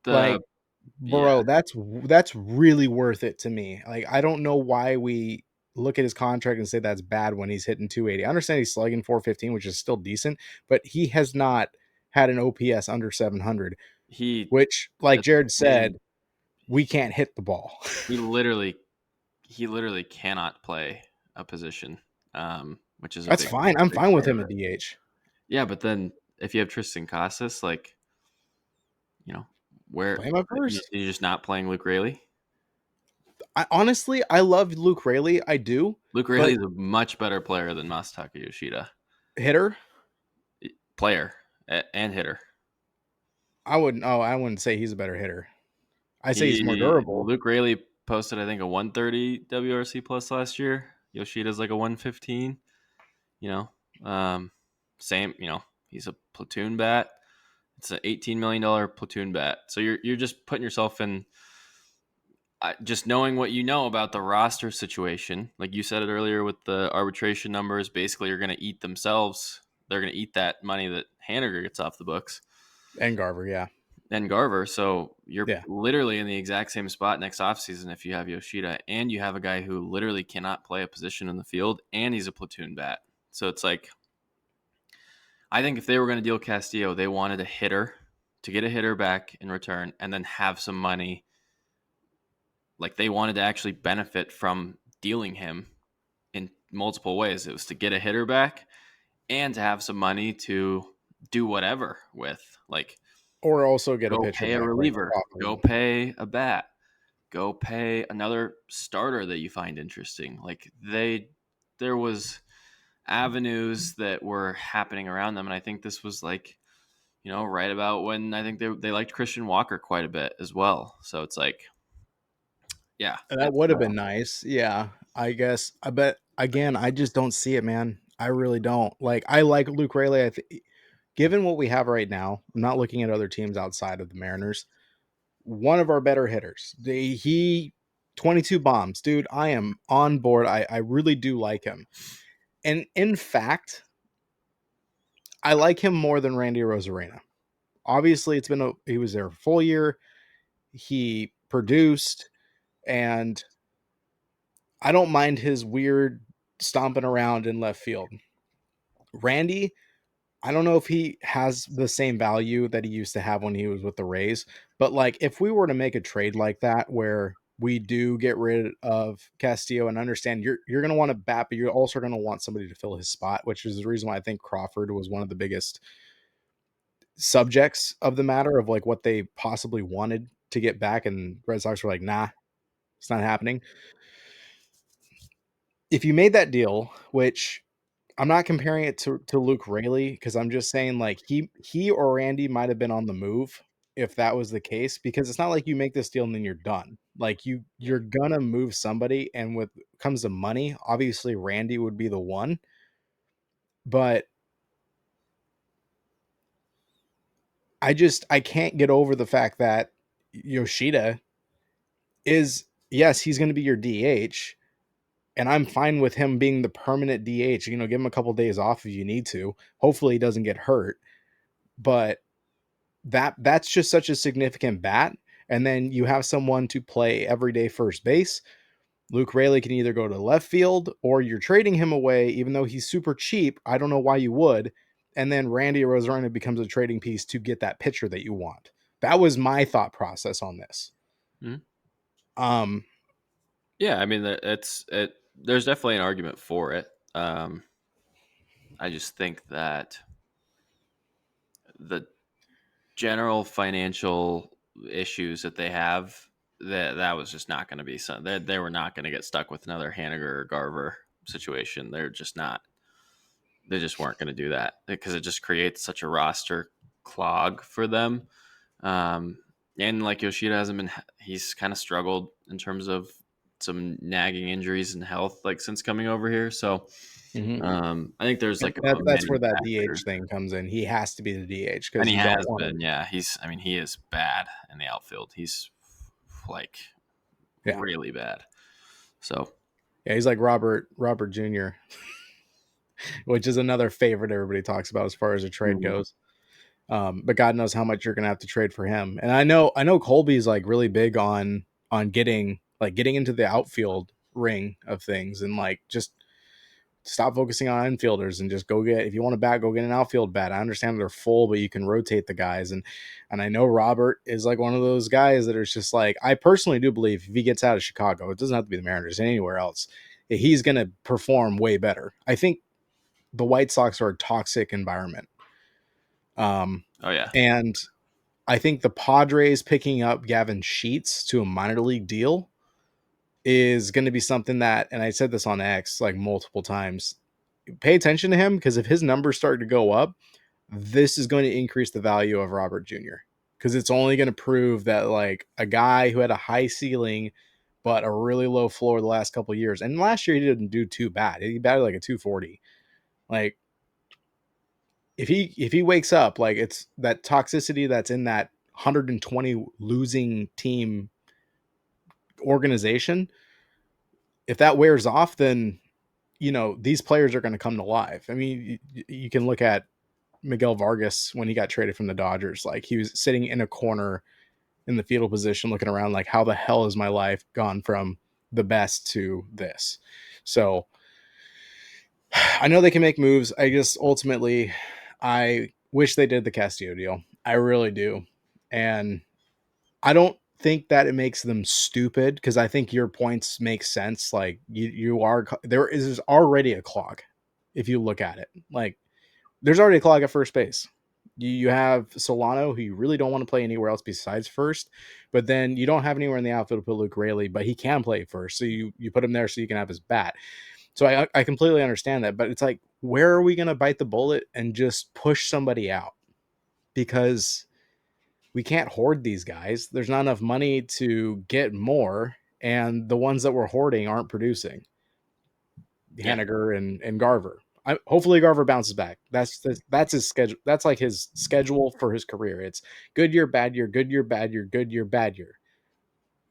Yeah.
Bro, that's really worth it to me. Like, I don't know why we look at his contract and say that's bad when he's hitting 280. I understand he's slugging 415, which is still decent, but he has not had an OPS under 700,
which,
like Jared said, we can't hit the ball.
he literally he literally cannot play a position, which is a
That's
big.
fine. I'm
big
fine with
part
him
of
at
it.
DH.
Yeah, but then if you have Tristan Casas, like, where
Play him at first.
you're just not playing Luke Raley.
Honestly, I love Luke Raley. I do.
Luke
But
Raley is a much better player than Masataka Yoshida.
hitter,
Player and hitter.
I wouldn't say he's a better hitter. I say he's more durable.
Luke Raley posted, I think, a 130 WRC plus last year. Yoshida's like a 115. You know, same. He's a platoon bat. It's an $18 million platoon bat. So you're just putting yourself in. Just knowing what you know about the roster situation, like you said it earlier with the arbitration numbers, basically are going to eat themselves. They're going to eat that money that Haniger gets off the books
And Garver, yeah.
and Garver. So you're
Yeah.
literally in the exact same spot next offseason if you have Yoshida and you have a guy who literally cannot play a position in the field and he's a platoon bat. So it's like, I think if they were going to deal Castillo, they wanted a hitter to get a hitter back in return and then have some money. Like they wanted to actually benefit from dealing him in multiple ways. It was to get a hitter back and to have some money to do whatever with. Like,
Or also get a
go
pitcher
pay a
back.
reliever,
Like
go pay a bat, go pay another starter that you find interesting. Like there was avenues that were happening around them, and I think this was like, right about when I think they liked Christian Walker quite a bit as well. So it's like, yeah,
that would have been nice. Yeah, I guess. I bet again, I just don't see it, man. I really don't. Like I like Luke Raley. Given what we have right now, I'm not looking at other teams outside of the Mariners. One of our better hitters. He 22 bombs, dude. I am on board. I really do like him. And in fact, I like him more than Randy Rosarena. Obviously, he was there a full year. He produced, and I don't mind his weird stomping around in left field. Randy, I don't know if he has the same value that he used to have when he was with the Rays, but like if we were to make a trade like that where we do get rid of Castillo and understand you're going to want to bat, but you're also going to want somebody to fill his spot, which is the reason why I think Crawford was one of the biggest subjects of the matter of like what they possibly wanted to get back, and Red Sox were like, nah, it's not happening. If you made that deal, which I'm not comparing it to Luke Raley because I'm just saying like he or Randy might have been on the move if that was the case, because it's not like you make this deal and then you're done. Like you're gonna move somebody, and with comes to money, obviously Randy would be the one. But I can't get over the fact that Yoshida is, yes, he's gonna be your DH, and I'm fine with him being the permanent DH. Give him a couple days off if you need to. Hopefully he doesn't get hurt. But that's just such a significant bat. And then you have someone to play everyday first base. Luke Raley can either go to left field or you're trading him away, even though he's super cheap. I don't know why you would. And then Randy Rosarena becomes a trading piece to get that pitcher that you want. That was my thought process on this.
Mm-hmm. Yeah, I mean, there's definitely an argument for it. I just think that the general financial issues that they have, that was just not going to be something. They were not going to get stuck with another Haniger or Garver situation. They're just not. They just weren't going to do that because it just creates such a roster clog for them. And like Yoshida hasn't been, he's kind of struggled in terms of some nagging injuries and health like since coming over here. So I think there's like
that's where that
factors.
DH thing comes in. He has to be the DH
And
because
he
you don't
has
want
been, yeah. He is bad in the outfield. He's like really bad. So
yeah, he's like Robert Jr., which is another favorite everybody talks about as far as a trade goes. But God knows how much you're gonna have to trade for him. And I know Colby's like really big on getting into the outfield ring of things and like just Stop focusing on infielders and just go get, if you want a bat, go get an outfield bat. I understand they're full, but you can rotate the guys. And I know Robert is like one of those guys that are just like, I personally do believe if he gets out of Chicago, it doesn't have to be the Mariners, anywhere else, he's going to perform way better. I think the White Sox are a toxic environment.
Oh yeah.
And I think the Padres picking up Gavin Sheets to a minor league deal is going to be something that, and I said this on X like multiple times, pay attention to him, because if his numbers start to go up, this is going to increase the value of Robert Jr. because it's only going to prove that like a guy who had a high ceiling but a really low floor the last couple of years, and last year he didn't do too bad. He batted like a 240. Like if he wakes up, like it's that toxicity that's in that 120 losing team organization, if that wears off, then these players are going to come to life. I mean, you can look at Miguel Vargas when he got traded from the Dodgers. Like he was sitting in a corner in the fetal position looking around like, how the hell is my life gone from the best to this? So I know they can make moves. I just ultimately, I wish they did the Castillo deal. I really do. And I don't think that it makes them stupid, because I think your points make sense. Like there is already a clog if you look at it. Like there's already a clog at first base. You have Solano, who you really don't want to play anywhere else besides first, but then you don't have anywhere in the outfield to put Luke Raley, but he can play first. So you put him there so you can have his bat. So I completely understand that, but it's like, where are we going to bite the bullet and just push somebody out? Because we can't hoard these guys. There's not enough money to get more, and the ones that we're hoarding aren't producing.
Yeah.
Haniger and Garver. Hopefully Garver bounces back. That's his schedule. That's like his schedule for his career. It's good year, bad year, good year, bad year, good year, bad year.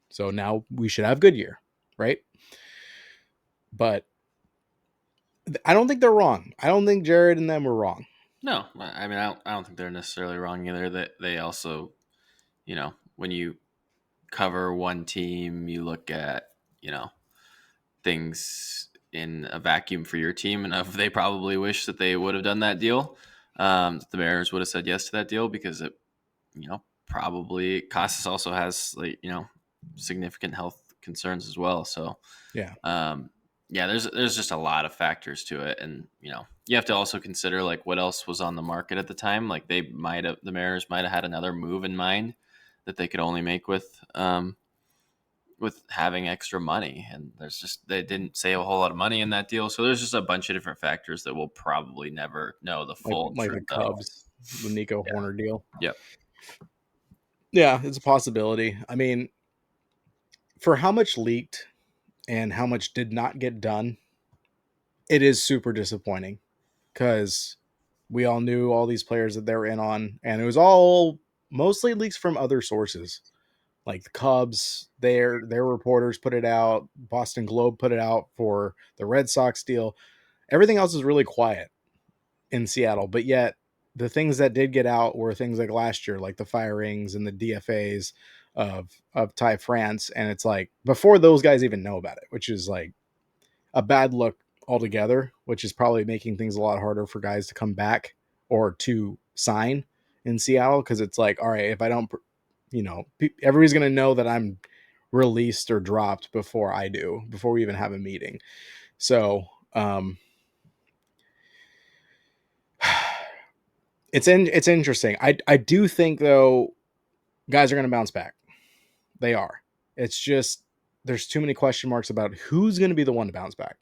So now we should have good year, right? But I don't think they're wrong. I don't think Jared and them were wrong.
No, I mean, I don't think they're necessarily wrong either. That they also, when you cover one team, you look at, things in a vacuum for your team, and they probably wish that they would have done that deal. The Mariners would have said yes to that deal, because it, probably Casas also has significant health concerns as well. So
Yeah.
yeah, there's just a lot of factors to it, and you have to also consider like what else was on the market at the time. Like the Mariners might have had another move in mind that they could only make with having extra money, and they didn't save a whole lot of money in that deal. So there's just a bunch of different factors that we'll probably never know the full
Like the
truth of.
Cubs, the Nico Horner deal.
Yep.
Yeah, it's a possibility. I mean, for how much leaked and how much did not get done, it is super disappointing, because we all knew all these players that they were in on, and it was all mostly leaks from other sources. Like the Cubs, their reporters put it out. Boston Globe put it out for the Red Sox deal. Everything else is really quiet in Seattle, but yet the things that did get out were things like last year, like the firings and the DFAs of Ty France, and it's like before those guys even know about it, which is like a bad look altogether, which is probably making things a lot harder for guys to come back or to sign in Seattle, because it's like, all right, if I don't, everybody's going to know that I'm released or dropped before we even have a meeting. So it's interesting. I do think though guys are going to bounce back. They are. It's just there's too many question marks about who's going to be the one to bounce back.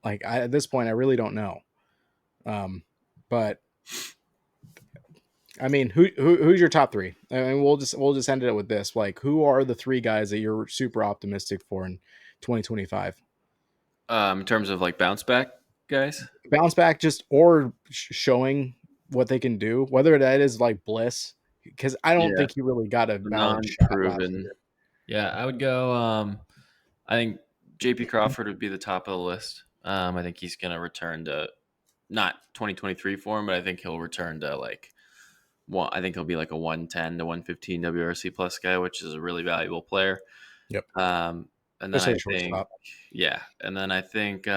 Like at this point, I really don't know. But I mean, who's your top three? I mean, we'll just end it with this. Like, who are the three guys that you're super optimistic for in 2025?
In terms of like bounce back guys,
Bounce back, just or showing what they can do, whether that is like Bliss, because I don't think he really got a valid shot last
non-proven.
year.
Yeah, I would go. I think JP Crawford would be the top of the list. I think he's going to return to not 2023 form, but I think he'll return to like one. I think he'll be like a 110 to 115 WRC plus guy, which is a really valuable player.
Yep.
And then
Especially
I think,
shortstop.
yeah, and then I think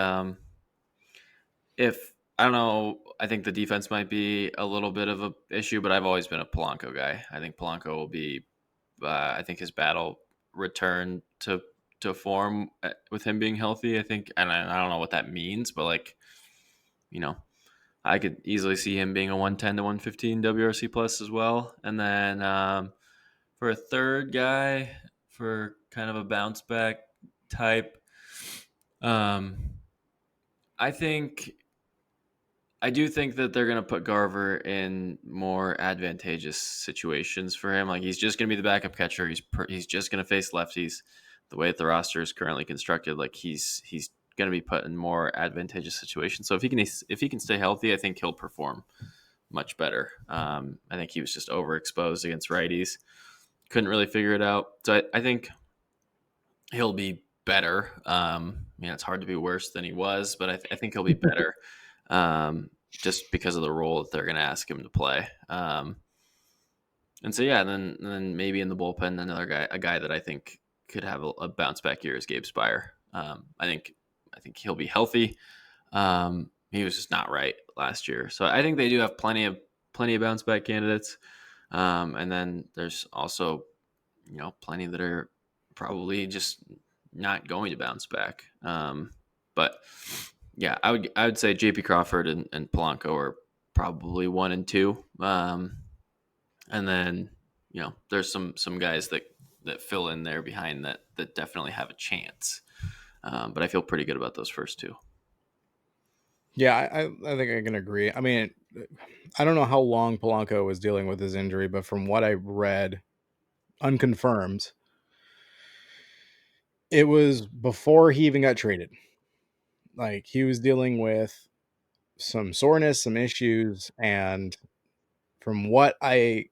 if I don't know, I think the defense might be a little bit of a issue, but I've always been a Polanco guy. I think Polanco will be. I think his battle return to form with him being healthy. I think, and I don't know what that means, but like, you know, I could easily see him being a 110 to 115 WRC plus as well. And then for a third guy, for kind of a bounce back type, um, I think I do think that they're going to put Garver in more advantageous situations for him. Like he's just going to be the backup catcher. He's just going to face lefties. The way that the roster is currently constructed, like he's going to be put in more advantageous situations. So if he can stay healthy, I think he'll perform much better. I think he was just overexposed against righties. Couldn't really figure it out. So I think he'll be better. It's hard to be worse than he was, but I think he'll be better. Just because of the role that they're going to ask him to play. And so, yeah, and then maybe in the bullpen, a guy that I think could have a bounce back year is Gabe Spire. I think he'll be healthy. He was just not right last year. So I think they do have plenty of bounce back candidates. And then there's also, plenty that are probably just not going to bounce back. But yeah, I would say JP Crawford and Polanco are probably 1 and 2. And then, there's some guys that fill in there behind that definitely have a chance. But I feel pretty good about those first two.
Yeah, I think I can agree. I mean, I don't know how long Polanco was dealing with his injury, but from what I read, unconfirmed, it was before he even got traded. Like he was dealing with some soreness, some issues, and from what I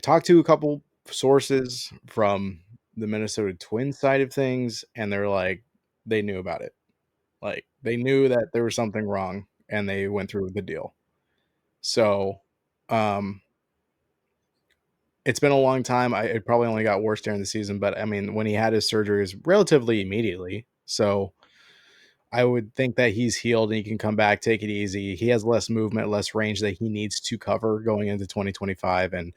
talked to a couple sources from the Minnesota Twins side of things, and they're like, they knew about it. Like they knew that there was something wrong, and they went through with the deal. So, it's been a long time. It probably only got worse during the season, but I mean, when he had his surgery, it was relatively immediately. So I would think that he's healed and he can come back, take it easy. He has less movement, less range that he needs to cover going into 2025. And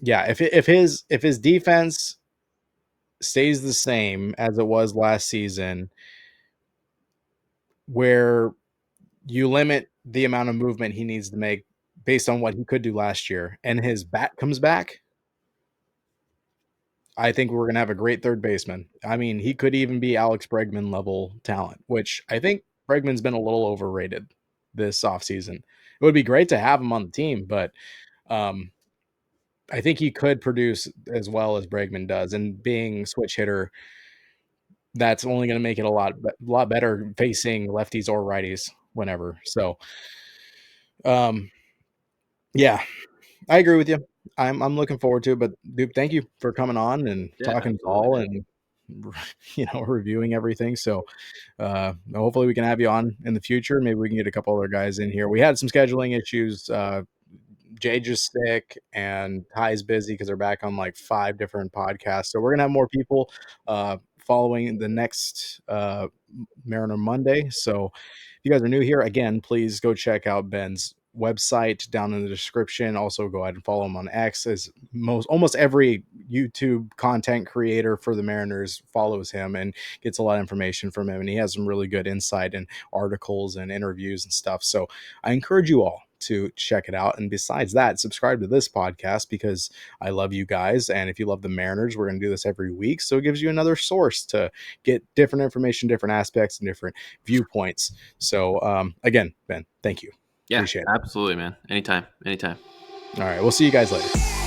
yeah, if his defense stays the same as it was last season, where you limit the amount of movement he needs to make based on what he could do last year, and his bat comes back, I think we're going to have a great third baseman. I mean, he could even be Alex Bregman level talent, which I think Bregman's been a little overrated this offseason. It would be great to have him on the team, but I think he could produce as well as Bregman does. And being switch hitter, that's only going to make it a lot better facing lefties or righties whenever. So, yeah, I agree with you. I'm looking forward to it, but dude, thank you for coming on and
Yeah,
talking
absolutely,
ball
man.
and reviewing everything. So hopefully we can have you on in the future. Maybe we can get a couple other guys in here. We had some scheduling issues. Jay just sick and Ty's busy because they're back on like 5 different podcasts. So we're gonna have more people following the next Mariner Monday. So if you guys are new here, again, please go check out Ben's website down in the description. Also go ahead and follow him on X, as almost every YouTube content creator for the Mariners follows him and gets a lot of information from him, and he has some really good insight and articles and interviews and stuff. So I encourage you all to check it out. And besides that, subscribe to this podcast because I love you guys, and if you love the Mariners, we're going to do this every week, so it gives you another source to get different information, different aspects, and different viewpoints. So again, Ben, thank you.
Yeah,
Appreciate it.
absolutely, man. Anytime.
All right. We'll see you guys later.